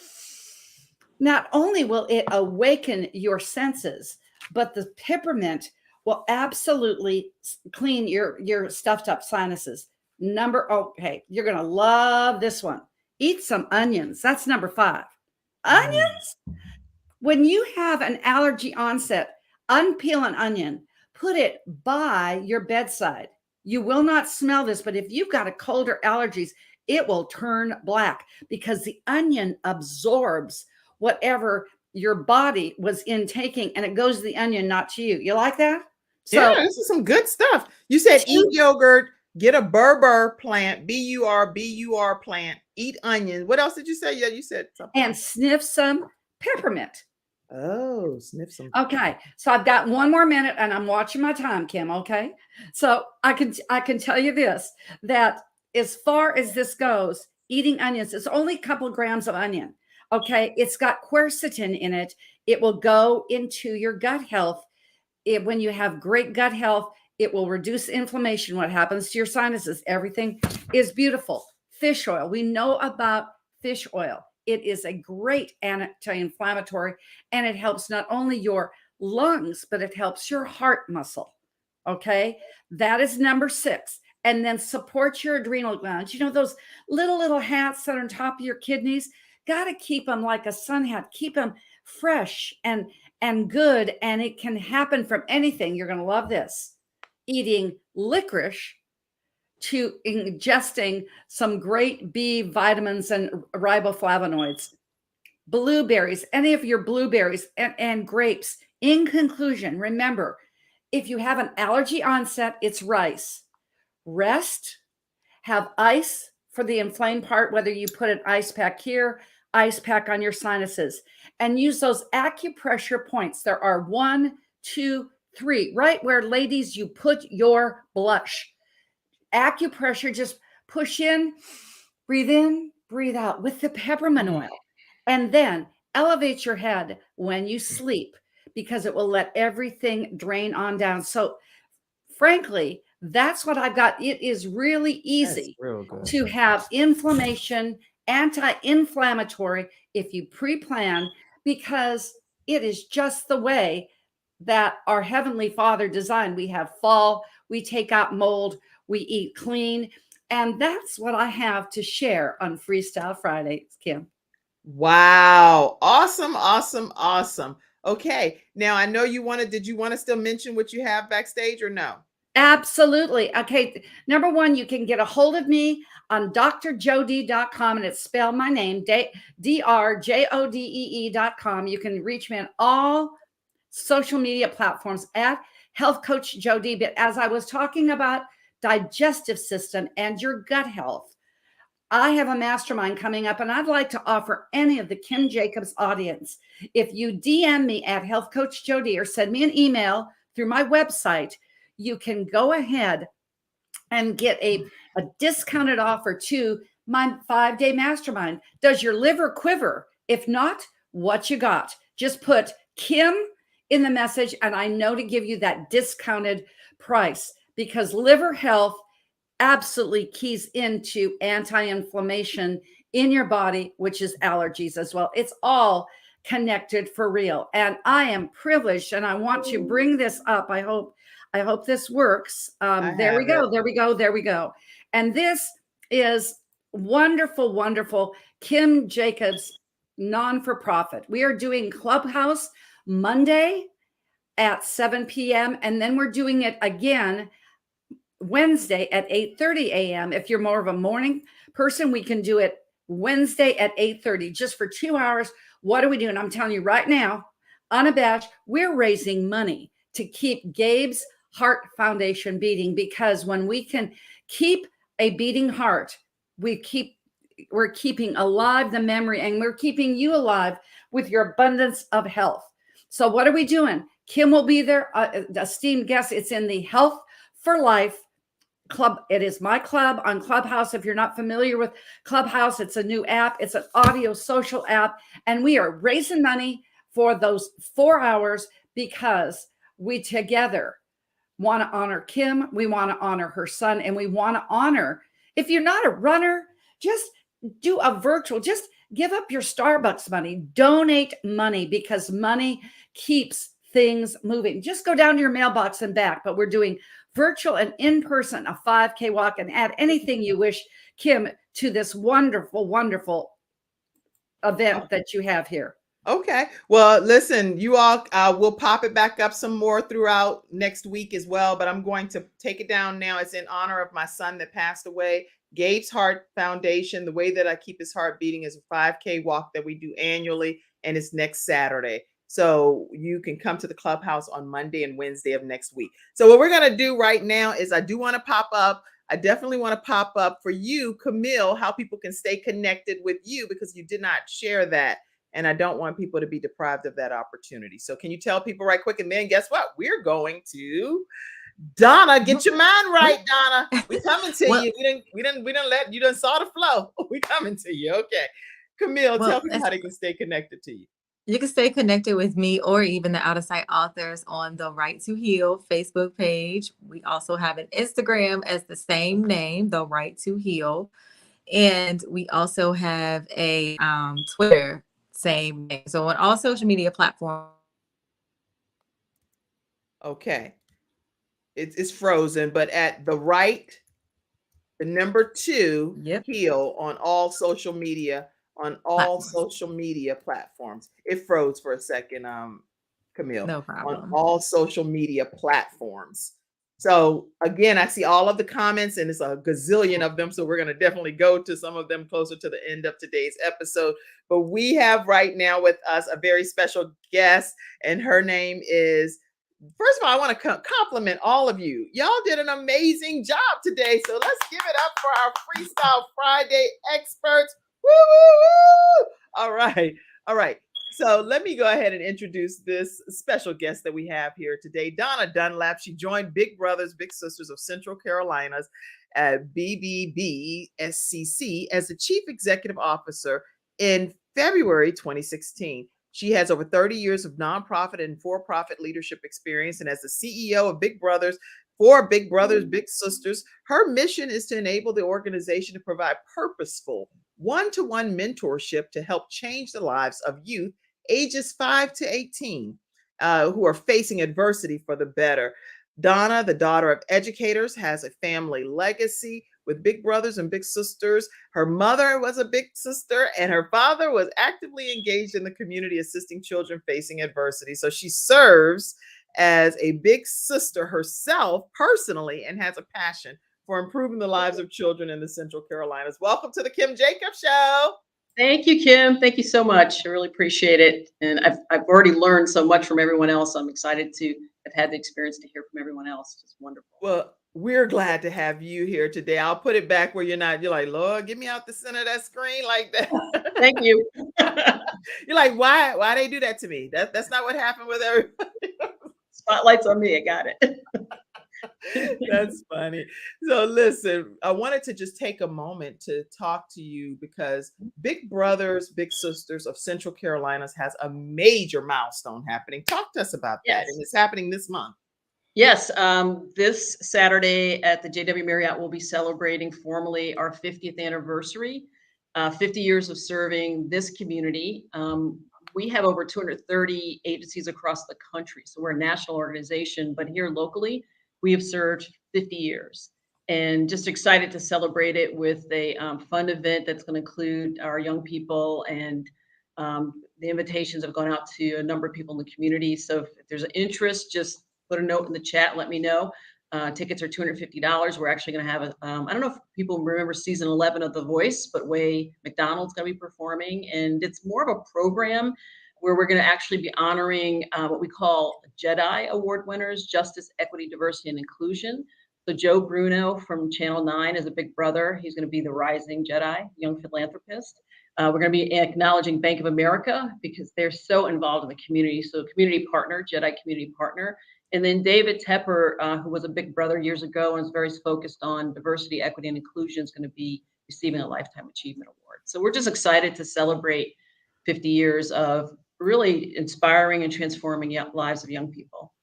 Not only will it awaken your senses, but the peppermint will absolutely clean your stuffed up sinuses. Okay, you're going to love this one. Eat some onions. That's number 5. Onions? When you have an allergy onset, unpeel an onion, put it by your bedside. You will not smell this, but if you've got a cold or allergies, it will turn black because the onion absorbs whatever your body was intaking and it goes to the onion, not to you. You like that? Yeah, this is some good stuff. You said eat yogurt, get a Berber plant, B-U-R plant, eat onions. What else did you say? Yeah, you said something. And sniff some peppermint. Oh, sniff some. Okay, so I've got 1 more minute and I'm watching my time, Kim, okay? So I can tell you this, that as far as this goes, eating onions, it's only a couple of grams of onion, okay? It's got quercetin in it. It will go into your gut health. When you have great gut health, it will reduce inflammation. What happens to your sinuses? Everything is beautiful. Fish oil. We know about fish oil. It is a great anti-inflammatory, and it helps not only your lungs, but it helps your heart muscle. Okay. That is number 6. And then support your adrenal glands. You know, those little hats that are on top of your kidneys, got to keep them like a sun hat, keep them fresh and good. And it can happen from anything. You're going to love this. Eating licorice to ingesting some great B vitamins and riboflavonoids, blueberries, any of your blueberries and grapes. In conclusion, remember, if you have an allergy onset, it's rice. Rest, have ice for the inflamed part, whether you put an ice pack here, ice pack on your sinuses, and use those acupressure points. There are 1, 2, 3, right where, ladies, you put your blush. Acupressure, just push in, breathe out with the peppermint oil, and then elevate your head when you sleep because it will let everything drain on down. So frankly, that's what I've got. It is really easy to have inflammation, anti-inflammatory if you pre-plan, because it is just the way that our Heavenly Father designed. We have fall, we take out mold, we eat clean. And that's what I have to share on Freestyle Fridays, Kim. Wow. Awesome. Okay. Now I know did you want to still mention what you have backstage or no? Absolutely. Okay. Number 1, you can get a hold of me on drjodee.com, and it's spelled my name, drjodee.com. You can reach me on all social media platforms at Health Coach Jodee. But as I was talking about digestive system and your gut health, I have a mastermind coming up, and I'd like to offer any of the Kim Jacobs audience, if you DM me at Health Coach Jodee or send me an email through my website, you can go ahead and get a discounted offer to my 5-day mastermind. Does your liver quiver? If not, what you got? Just put Kim in the message, and I know to give you that discounted price, because liver health absolutely keys into anti-inflammation in your body, which is allergies as well. It's all connected for real. And I am privileged, and I want to bring this up. I hope this works. There we go. And this is wonderful Kim Jacobs non-for-profit. We are doing Clubhouse Monday at 7 p.m. and then we're doing it again Wednesday at 8:30 a.m. If you're more of a morning person, we can do it Wednesday at 8:30, just for 2 hours. What are we doing? I'm telling you right now, unabashed, we're raising money to keep Gabe's Heart Foundation beating, because when we can keep a beating heart, we're keeping alive the memory, and we're keeping you alive with your abundance of health. So what are we doing? Kim will be there, esteemed guest. It's in the Health for Life Club. It is my club on Clubhouse. If you're not familiar with Clubhouse, it's a new app. It's an audio social app, and we are raising money for those 4 hours because we together want to honor Kim. We want to honor her son, and we want to honor, if you're not a runner, just do a virtual, just give up your Starbucks money, donate money, because money keeps things moving. Just go down to your mailbox and back, but we're doing virtual and in person, a 5K walk, and add anything you wish, Kim, to this wonderful, wonderful event that you have here. Okay. Well, listen, you all, we'll pop it back up some more throughout next week as well, but I'm going to take it down now. It's in honor of my son that passed away. Gabe's Heart Foundation. The way that I keep his heart beating is a 5K walk that we do annually, and it's next Saturday. So you can come to the clubhouse on Monday and Wednesday of next week. So what we're going to do right now is I do want to pop up. I definitely want to pop up for you, Camille, how people can stay connected with you, because you did not share that. And I don't want people to be deprived of that opportunity. So can you tell people right quick? And then guess what? We're going to Donna. Get your mind right, Donna. We coming to you. We didn't let you done saw the flow. We coming to you. Okay. Camille, tell people how they can stay connected to you. You can stay connected with me or even the Out of Sight authors on the Right to Heal Facebook page. We also have an Instagram as the same name, the Right to Heal. And we also have a Twitter, same name. So on all social media platforms. Okay. It's frozen, but at the Right, the number 2, Heal on all social media, social media platforms. It froze for a second, Camille. No problem. On all social media platforms. So again, I see all of the comments, and it's a gazillion of them. So we're going to definitely go to some of them closer to the end of today's episode. But we have right now with us a very special guest, and her name is, first of all, I want to compliment all of you. Y'all did an amazing job today. So let's give it up for our Freestyle Friday experts. Woo, woo, woo. All right. All right. So let me go ahead and introduce this special guest that we have here today, Donna Dunlap. She joined Big Brothers Big Sisters of Central Carolinas at BBBSCC as the Chief Executive Officer in February 2016. She has over 30 years of nonprofit and for-profit leadership experience, and as the CEO of Big Brothers for Big Brothers Big Sisters, her mission is to enable the organization to provide purposeful one-to-one mentorship to help change the lives of youth ages 5 to 18 who are facing adversity for the better. Donna, the daughter of educators, has a family legacy with Big Brothers and Big Sisters. Her mother was a big sister, and her father was actively engaged in the community, assisting children facing adversity. So she serves as a big sister herself personally, and has a passion for improving the lives of children in the Central Carolinas. Welcome to the Kim Jacobs Show. Thank you, Kim. Thank you so much. I really appreciate it. And I've already learned so much from everyone else. I'm excited to have had the experience to hear from everyone else. It's wonderful. Well, we're glad to have you here today. I'll put it back where you're like, Lord, get me out the center of that screen like that. Thank you. You're like, why they do that to me? That's not what happened with everybody. Spotlight's on me. I got it. That's funny. So listen, I wanted to just take a moment to talk to you because Big Brothers Big Sisters of Central Carolinas has a major milestone happening. Talk to us about that. And it's happening this month. Yes, this Saturday at the JW Marriott, we'll be celebrating formally our 50th anniversary, 50 years of serving this community. We have over 230 agencies across the country. So we're a national organization, but here locally, we have served 50 years, and just excited to celebrate it with a fun event that's going to include our young people, and the invitations have gone out to a number of people in the community. So if there's an interest, just put a note in the chat, let me know. Tickets are $250. We're actually going to have I don't know if people remember season 11 of The Voice, but Way McDonald's going to be performing, and it's more of a program where we're going to actually be honoring what we call Jedi Award winners, Justice, Equity, Diversity, and Inclusion. So Joe Bruno from Channel 9 is a big brother. He's going to be the rising Jedi, young philanthropist. We're going to be acknowledging Bank of America because they're so involved in the community. So community partner, Jedi community partner. And then David Tepper, who was a big brother years ago and is very focused on diversity, equity, and inclusion, is going to be receiving a Lifetime Achievement Award. So we're just excited to celebrate 50 years of really inspiring and transforming lives of young people.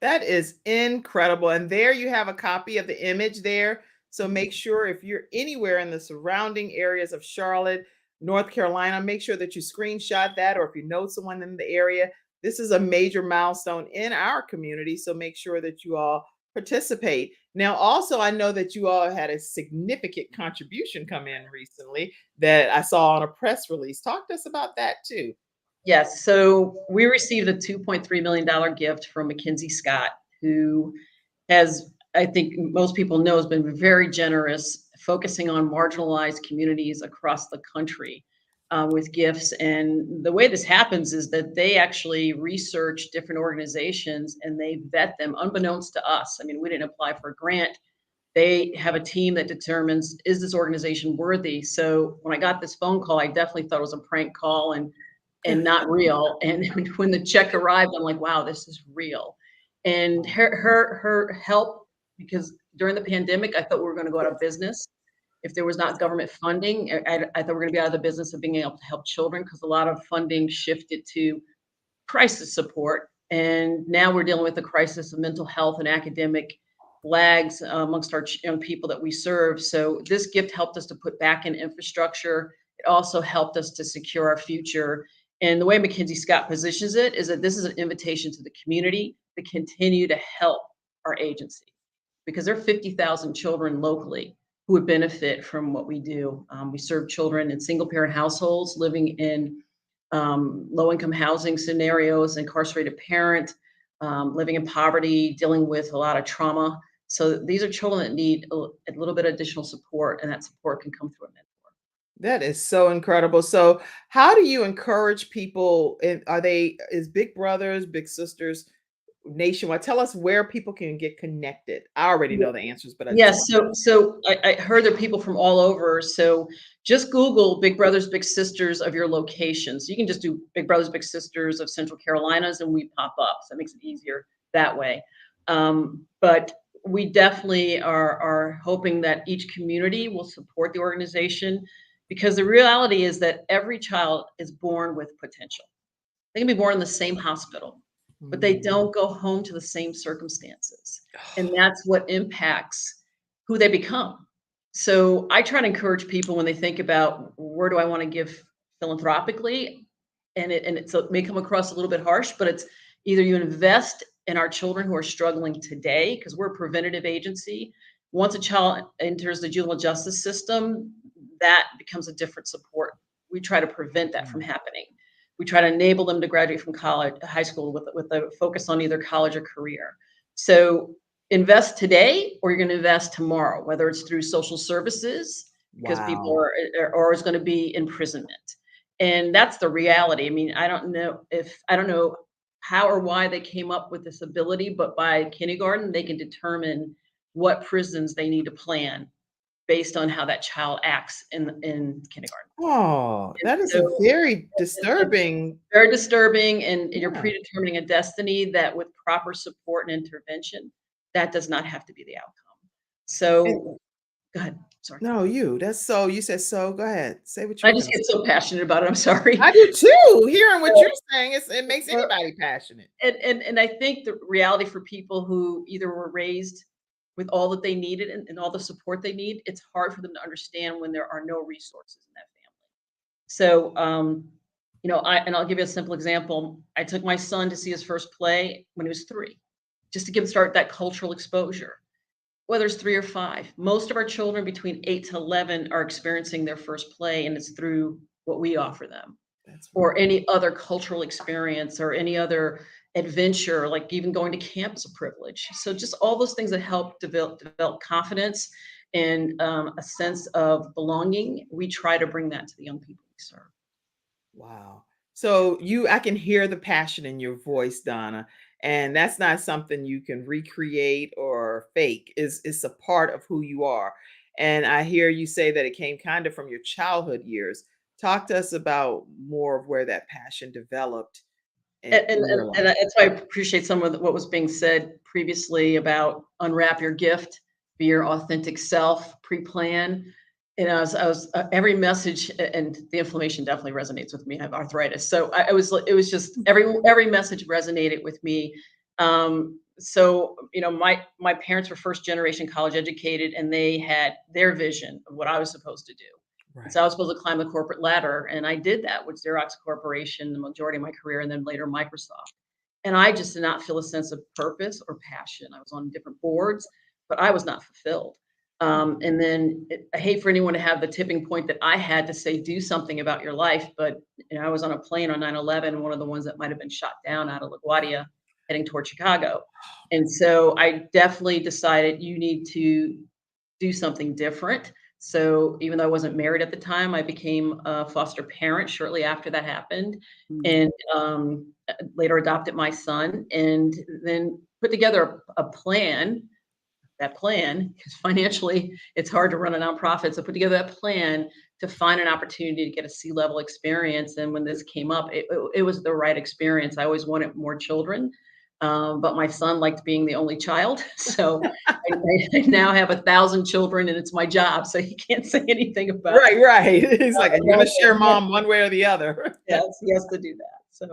That is incredible. And there you have a copy of the image there. So make sure if you're anywhere in the surrounding areas of Charlotte, North Carolina, make sure that you screenshot that, or if you know someone in the area. This is a major milestone in our community. So make sure that you all participate. Now, also, I know that you all had a significant contribution come in recently that I saw on a press release. Talk to us about that too. Yes. So we received a $2.3 million gift from Mackenzie Scott, who has, I think most people know, has been very generous, focusing on marginalized communities across the country with gifts. And the way this happens is that they actually research different organizations and they vet them unbeknownst to us. I mean, we didn't apply for a grant. They have a team that determines, is this organization worthy? So when I got this phone call, I definitely thought it was a prank call and not real. And when the check arrived, I'm like, wow, this is real. And her help, because during the pandemic, I thought we were going to go out of business. If there was not government funding, I thought we were going to be out of the business of being able to help children, because a lot of funding shifted to crisis support. And now we're dealing with the crisis of mental health and academic lags amongst our young people that we serve. So this gift helped us to put back in infrastructure. It also helped us to secure our future. And the way Mackenzie Scott positions it is that this is an invitation to the community to continue to help our agency, because there are 50,000 children locally who would benefit from what we do. We serve children in single parent households living in low income housing scenarios, incarcerated parent, living in poverty, dealing with a lot of trauma. So these are children that need a little bit of additional support, and that support can come through a mentor. That is so incredible. So, how do you encourage people? Is Big Brothers, Big Sisters nationwide? Tell us where people can get connected. I already know the answers, but I just Yes, so I heard there are people from all over. So just Google Big Brothers Big Sisters of your location. So you can just do Big Brothers Big Sisters of Central Carolinas, and we pop up. So that makes it easier that way. But we definitely are hoping that each community will support the organization, because the reality is that every child is born with potential. They can be born in the same hospital, but they don't go home to the same circumstances. And that's what impacts who they become. So I try to encourage people when they think about, where do I want to give philanthropically? And it may come across a little bit harsh, but it's either you invest in our children who are struggling today, because we're a preventative agency. Once a child enters the juvenile justice system, that becomes a different support. We try to prevent that from happening. We try to enable them to graduate from college, high school, with a focus on either college or career. So invest today, or you're going to invest tomorrow, whether it's through social services, because people are, or it's going to be imprisonment. And that's the reality. I mean, I don't know how or why they came up with this ability, but by kindergarten, they can determine what prisons they need to plan based on how that child acts in kindergarten. Oh, that is So a very disturbing. very disturbing, and you're predetermining a destiny that, with proper support and intervention, that does not have to be the outcome. So go ahead. Sorry. No, you said so. Go ahead. Say what you I were just gonna get say. so passionate about it. I'm sorry. I do too. Hearing what you're saying, it makes anybody passionate. And I think the reality for people who either were raised with all that they needed and all the support they need, it's hard for them to understand when there are no resources in that family. So, I'll give you a simple example. I took my son to see his first play when he was 3, just to start that cultural exposure. Whether it's 3 or 5, most of our children between 8 to 11 are experiencing their first play, and it's through what we offer them, or any other cultural experience, or any other adventure, like even going to camp is a privilege. So just all those things that help develop confidence and a sense of belonging, we try to bring that to the young people we serve. Wow. So I can hear the passion in your voice, Donna, and that's not something you can recreate or fake. It's a part of who you are. And I hear you say that it came kind of from your childhood years. Talk to us about more of where that passion developed. And that's why I appreciate some of what was being said previously about unwrap your gift, be your authentic self, pre-plan. I was every message, and the inflammation definitely resonates with me. I have arthritis, so it was just every message resonated with me. So my parents were first generation college educated, and they had their vision of what I was supposed to do. Right. So I was supposed to climb the corporate ladder, and I did that with Xerox Corporation the majority of my career, and then later Microsoft. And I just did not feel a sense of purpose or passion. I was on different boards, but I was not fulfilled. And then I hate for anyone to have the tipping point that I had to say, do something about your life. But I was on a plane on 9/11, one of the ones that might have been shot down out of LaGuardia heading toward Chicago. And so I definitely decided you need to do something different. So even though I wasn't married at the time, I became a foster parent shortly after that happened, and later adopted my son, and then put together a plan. That plan, because financially it's hard to run a nonprofit, so put together that plan to find an opportunity to get a C-level experience. And when this came up, it was the right experience. I always wanted more children. But my son liked being the only child. So I now have 1,000 children and it's my job. So he can't say anything about it. Right. He's like, you're going to share mom one way or the other. Yes, he has to do that. So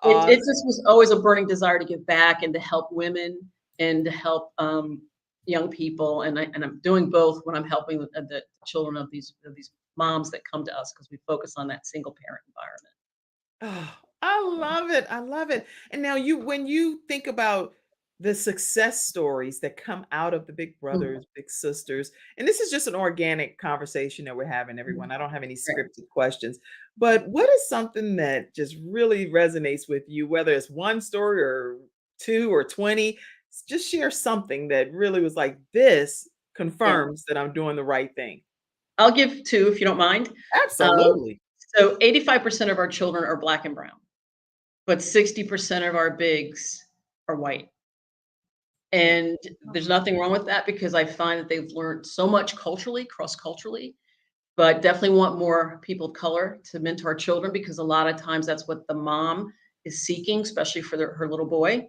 Awesome. it just was always a burning desire to give back and to help women and to help young people. And I'm doing both when I'm helping the children of these moms that come to us, because we focus on that single parent environment. Oh, I love it. I love it. And now when you think about the success stories that come out of the Big Brothers, Big Sisters, and this is just an organic conversation that we're having, everyone. I don't have any scripted questions, but what is something that just really resonates with you, whether it's one story or 2 or 20, just share something that really was like, this confirms that I'm doing the right thing. I'll give 2 if you don't mind. Absolutely. So 85% of our children are Black and brown, but 60% of our bigs are white. And there's nothing wrong with that, because I find that they've learned so much culturally, cross-culturally, but definitely want more people of color to mentor children, because a lot of times that's what the mom is seeking, especially for her little boy.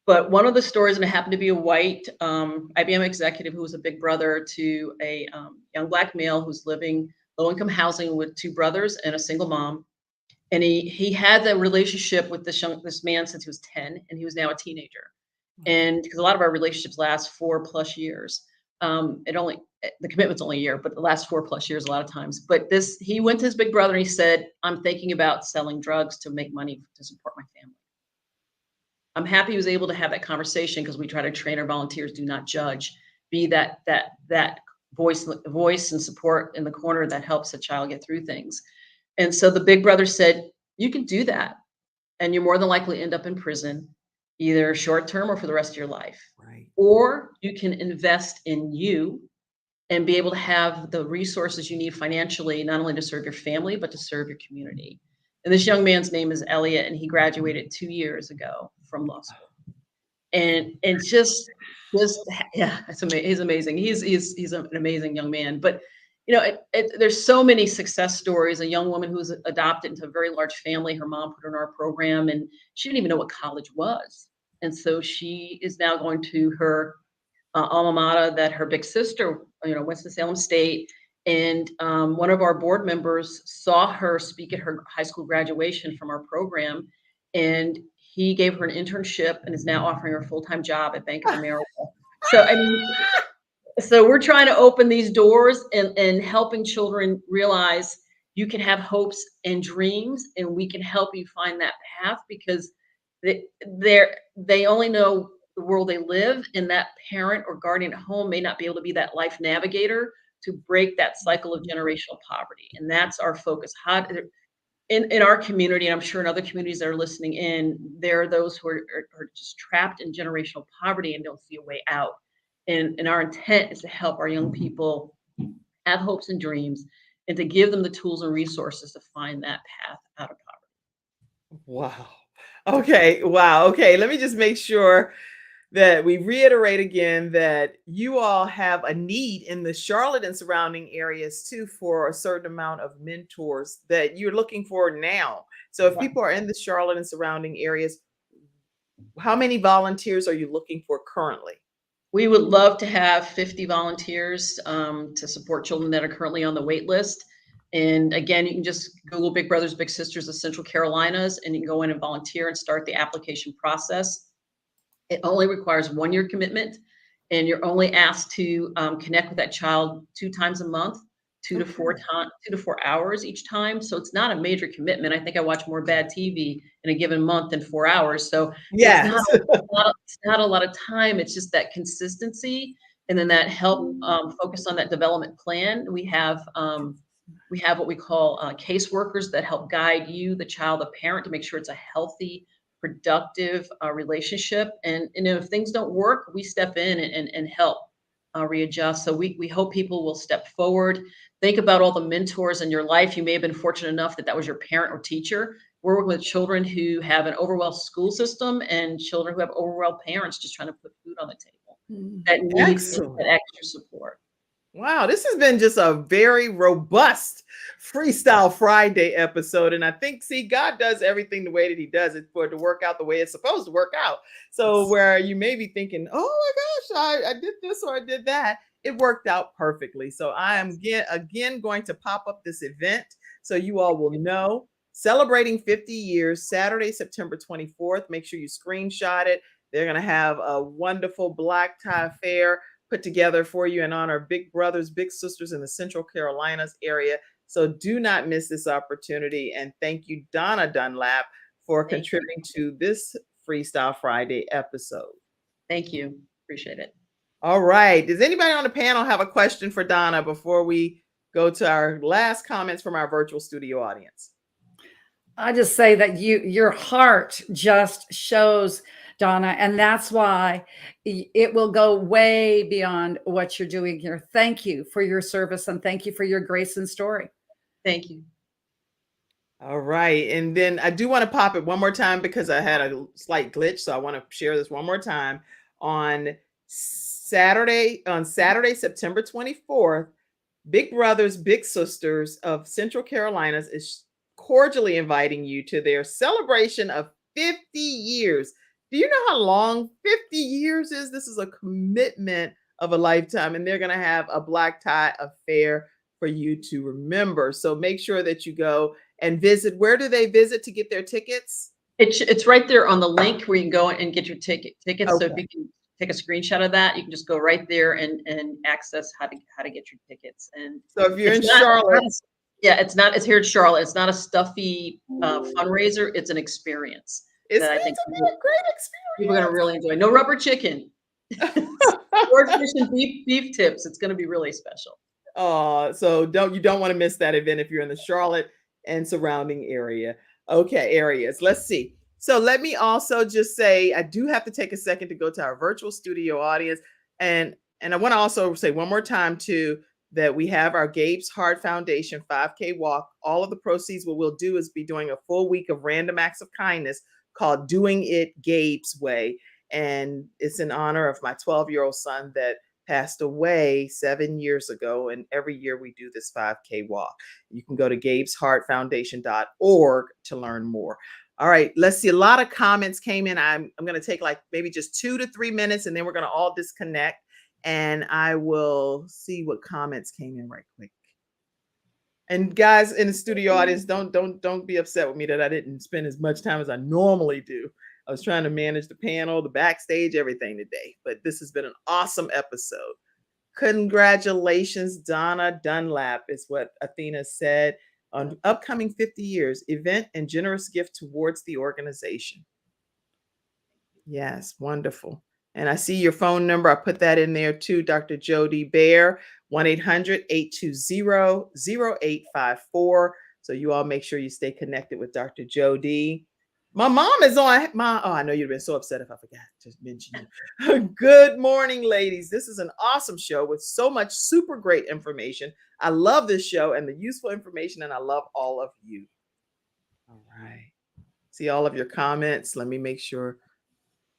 But one of the stories, and it happened to be a white IBM executive who was a big brother to a young Black male who's living low-income housing with 2 brothers and a single mom. And he had a relationship with this man since he was 10, and he was now a teenager. And because a lot of our relationships last 4+ years, the commitment's only a year, but the last 4+ years a lot of times. But he went to his big brother and he said, "I'm thinking about selling drugs to make money to support my family." I'm happy he was able to have that conversation, because we try to train our volunteers, do not judge, be that voice and support in the corner that helps a child get through things. And so the big brother said, "You can do that, and you're more than likely end up in prison, either short term or for the rest of your life. Right. Or you can invest in you and be able to have the resources you need financially, not only to serve your family, but to serve your community." And this young man's name is Elliot, and he graduated 2 years ago from law school. And just yeah, he's amazing. He's an amazing young man. But there's so many success stories. A young woman who's adopted into a very large family. Her mom put her in our program, and she didn't even know what college was. And so she is now going to her alma mater that her big sister, Winston-Salem State. And one of our board members saw her speak at her high school graduation from our program, and he gave her an internship and is now offering her a full-time job at Bank of America. So we're trying to open these doors and helping children realize you can have hopes and dreams, and we can help you find that path, because they only know the world they live, and that parent or guardian at home may not be able to be that life navigator to break that cycle of generational poverty. And that's our focus. In our community, and I'm sure in other communities that are listening in, there are those who are just trapped in generational poverty and don't see a way out. And our intent is to help our young people have hopes and dreams, and to give them the tools and resources to find that path out of poverty. Wow. Okay. Wow. Okay. Let me just make sure that we reiterate again that you all have a need in the Charlotte and surrounding areas too, for a certain amount of mentors that you're looking for now. So if people are in the Charlotte and surrounding areas, how many volunteers are you looking for currently? We would love to have 50 volunteers to support children that are currently on the wait list. And again, you can just Google Big Brothers Big Sisters of Central Carolinas, and you can go in and volunteer and start the application process. It only requires 1-year commitment, and you're only asked to connect with that child 2 times a month 2 to 4 hours each time. So it's not a major commitment. I think I watch more bad TV in a given month than 4 hours. So Yes. it's not a lot of time. It's just that consistency, and then that help focus on that development plan. We have what we call caseworkers that help guide you, the child, the parent, to make sure it's a healthy, productive relationship. And if things don't work, we step in and help readjust. So we hope people will step forward. Think about all the mentors in your life. You may have been fortunate enough that was your parent or teacher. We're working with children who have an overwhelmed school system and children who have overwhelmed parents just trying to put food on the table that needs that extra support. Wow, this has been just a very robust Freestyle Friday episode. And I think, God does everything the way that he does it for it to work out the way it's supposed to work out. So where you may be thinking, oh my gosh, I did this or I did that, it worked out perfectly. So I am again going to pop up this event so you all will know. Celebrating 50 years, Saturday, September 24th. Make sure you screenshot it. They're going to have a wonderful black tie affair put together for you in honor of big brothers, big sisters in the Central Carolinas area. So do not miss this opportunity. And thank you, Donna Dunlap, for contributing to this Freestyle Friday episode. Thank you. Appreciate it. All right. Does anybody on the panel have a question for Donna before we go to our last comments from our virtual studio audience? I just say that your heart just shows, Donna, and that's why it will go way beyond what you're doing here. Thank you for your service, and thank you for your grace and story. Thank you. All right. And then I do want to pop it one more time because I had a slight glitch. So I want to share this one more time. On Saturday, September 24th, Big Brothers, Big Sisters of Central Carolinas is cordially inviting you to their celebration of 50 years. Do you know how long 50 years is? This is a commitment of a lifetime, and they're going to have a black tie affair for you to remember. So make sure that you go and visit. Where do they visit to get their tickets? It's right there on the link where you can go and get your tickets. Okay. So if you can take a screenshot of that, you can just go right there and access how to get your tickets. And so if you're in Charlotte. It's here in Charlotte. It's not a stuffy fundraiser. It's an experience. I think it's a great experience. People are going to really enjoy. No rubber chicken. Swordfish and beef tips. It's going to be really special. So you don't want to miss that event if you're in the Charlotte and surrounding areas. Let's see. So let me also just say, I do have to take a second to go to our virtual studio audience. And I want to also say one more time too, that we have our Gabe's Heart Foundation 5K walk. All of the proceeds, what we'll do is be doing a full week of random acts of kindness called Doing It Gabe's Way. And it's in honor of my 12-year-old son that passed away 7 years ago. And every year we do this 5K walk. You can go to gabesheartfoundation.org to learn more. All right, let's see. A lot of comments came in. I'm going to take like maybe just 2 to 3 minutes, and then we're going to all disconnect. And I will see what comments came in right quick. And guys in the studio audience, don't be upset with me that I didn't spend as much time as I normally do. I was trying to manage the panel, the backstage, everything today. But this has been an awesome episode. Congratulations, Donna Dunlap, is what Athena said on upcoming 50 years event and generous gift towards the organization. Yes, wonderful. And I see your phone number. I put that in there too, Dr. Jody Bear, 1-800-820-0854. So you all make sure you stay connected with Dr. Jody. My mom is on I know you'd have been so upset if I forgot to mention you. Good morning, ladies. This is an awesome show with so much super great information. I love this show and the useful information, and I love all of you. All right. See all of your comments. Let me make sure.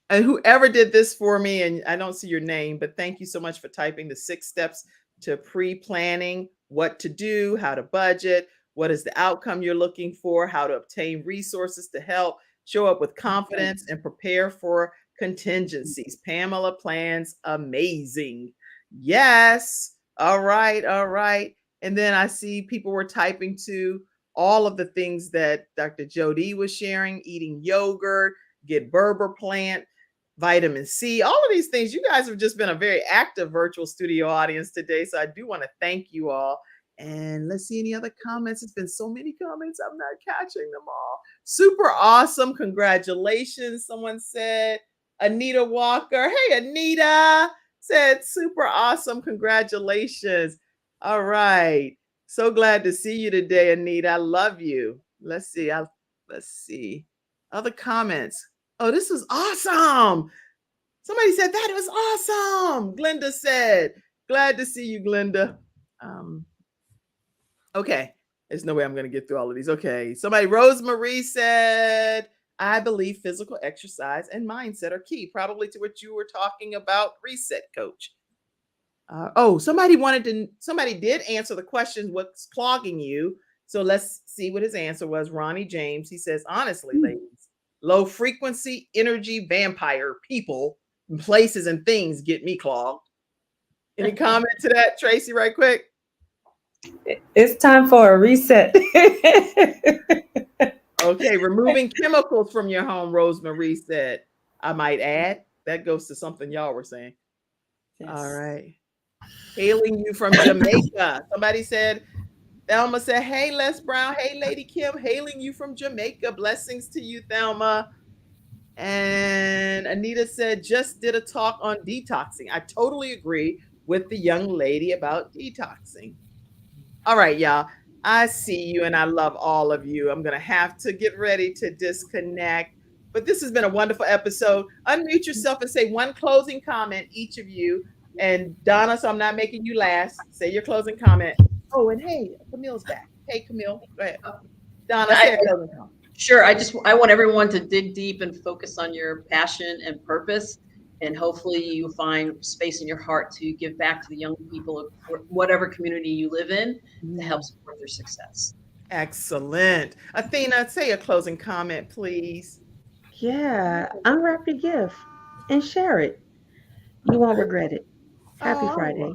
And whoever did this for me, and I don't see your name, but thank you so much for typing the 6 steps to pre-planning, what to do, how to budget, what is the outcome you're looking for, how to obtain resources to help, show up with confidence, and prepare for contingencies. Pamela plans amazing. Yes. All right. And then I see people were typing to all of the things that Dr. Jody was sharing, eating yogurt, get Berber plant, vitamin C, all of these things. You guys have just been a very active virtual studio audience today. So I do want to thank you all. And let's see any other comments. It's been so many comments. I'm not catching them all. Super awesome. Congratulations. Someone said, Anita Walker. Hey, Anita said, super awesome. Congratulations. All right. So glad to see you today, Anita. I love you. Let's see. Let's see. Other comments. Oh, this was awesome. Somebody said that. It was awesome. Glenda said, glad to see you, Glenda. Okay. There's no way I'm going to get through all of these. Okay. Somebody, Rosemary said, I believe physical exercise and mindset are key, probably to what you were talking about, reset, coach. Somebody did answer the question, what's clogging you? So let's see what his answer was. Ronnie James, he says, honestly, ladies, low frequency energy vampire people, places and things get me clogged. Any comment to that, Tracy, right quick? It's time for a reset. Okay, removing chemicals from your home, Rosemary said. I might add, that goes to something y'all were saying. Yes. All right. Hailing you from Jamaica. Somebody said, Thelma said, hey, Les Brown. Hey, Lady Kim, hailing you from Jamaica. Blessings to you, Thelma. And Anita said, just did a talk on detoxing. I totally agree with the young lady about detoxing. All right, y'all. I see you and I love all of you. I'm going to have to get ready to disconnect. But this has been a wonderful episode. Unmute yourself and say one closing comment, each of you. And Donna, so I'm not making you last. Say your closing comment. Oh, and hey, Camille's back. Hey, Camille. Go ahead. Donna, say a closing comment. Sure. I want everyone to dig deep and focus on your passion and purpose. And hopefully you find space in your heart to give back to the young people of whatever community you live in to help support their success. Excellent. Athena, say a closing comment, please. Yeah, unwrap your gift and share it. You won't regret it. Happy Friday.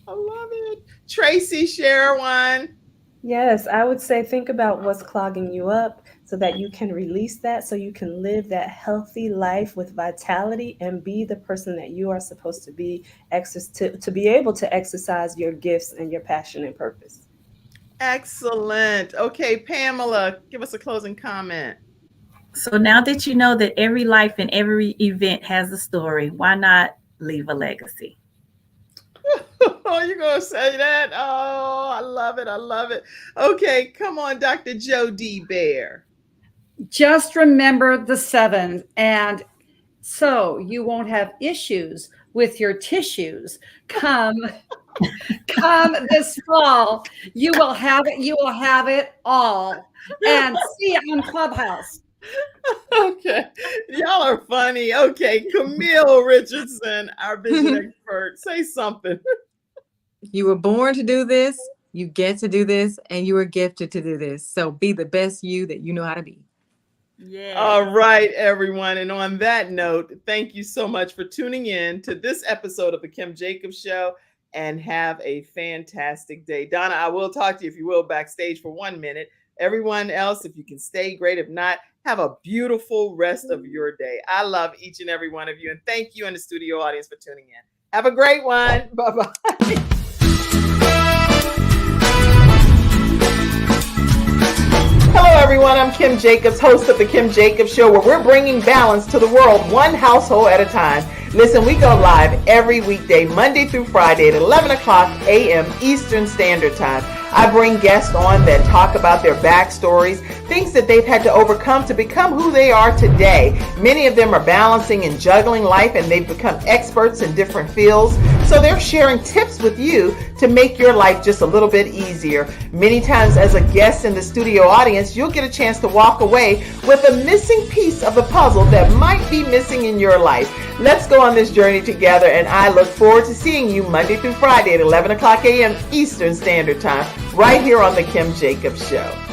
I love it. Tracy, share one. Yes, I would say think about what's clogging you up so that you can release that, so you can live that healthy life with vitality and be the person that you are supposed to be, to be able to exercise your gifts and your passion and purpose. Excellent. Okay, Pamela, give us a closing comment. So now that you know that every life and every event has a story, why not leave a legacy? Oh, you're going to say that? Oh, I love it. I love it. Okay, come on, Dr. Jody Bear. Just remember the 7, and so you won't have issues with your tissues come this fall. You will have it. You will have it all. And see you on Clubhouse. Okay, y'all are funny. Okay, Camille Richardson, our vision expert, say something. You were born to do this, you get to do this, and you were gifted to do this. So be the best you that you know how to be. Yeah. All right, everyone. And on that note, thank you so much for tuning in to this episode of the Kim Jacobs Show, and have a fantastic day. Donna, I will talk to you, if you will, backstage for 1 minute. Everyone else, if you can stay, great. If not, have a beautiful rest of your day. I love each and every one of you. And thank you in the studio audience for tuning in. Have a great one. Bye-bye. Hello, everyone. I'm Kim Jacobs, host of The Kim Jacobs Show, where we're bringing balance to the world, one household at a time. Listen, we go live every weekday, Monday through Friday at 11 o'clock a.m. Eastern Standard Time. I bring guests on that talk about their backstories, things that they've had to overcome to become who they are today. Many of them are balancing and juggling life, and they've become experts in different fields. So they're sharing tips with you to make your life just a little bit easier. Many times as a guest in the studio audience, you'll get a chance to walk away with a missing piece of the puzzle that might be missing in your life. Let's go on this journey together, and I look forward to seeing you Monday through Friday at 11 o'clock a.m. Eastern Standard Time, right here on The Kim Jacobs Show.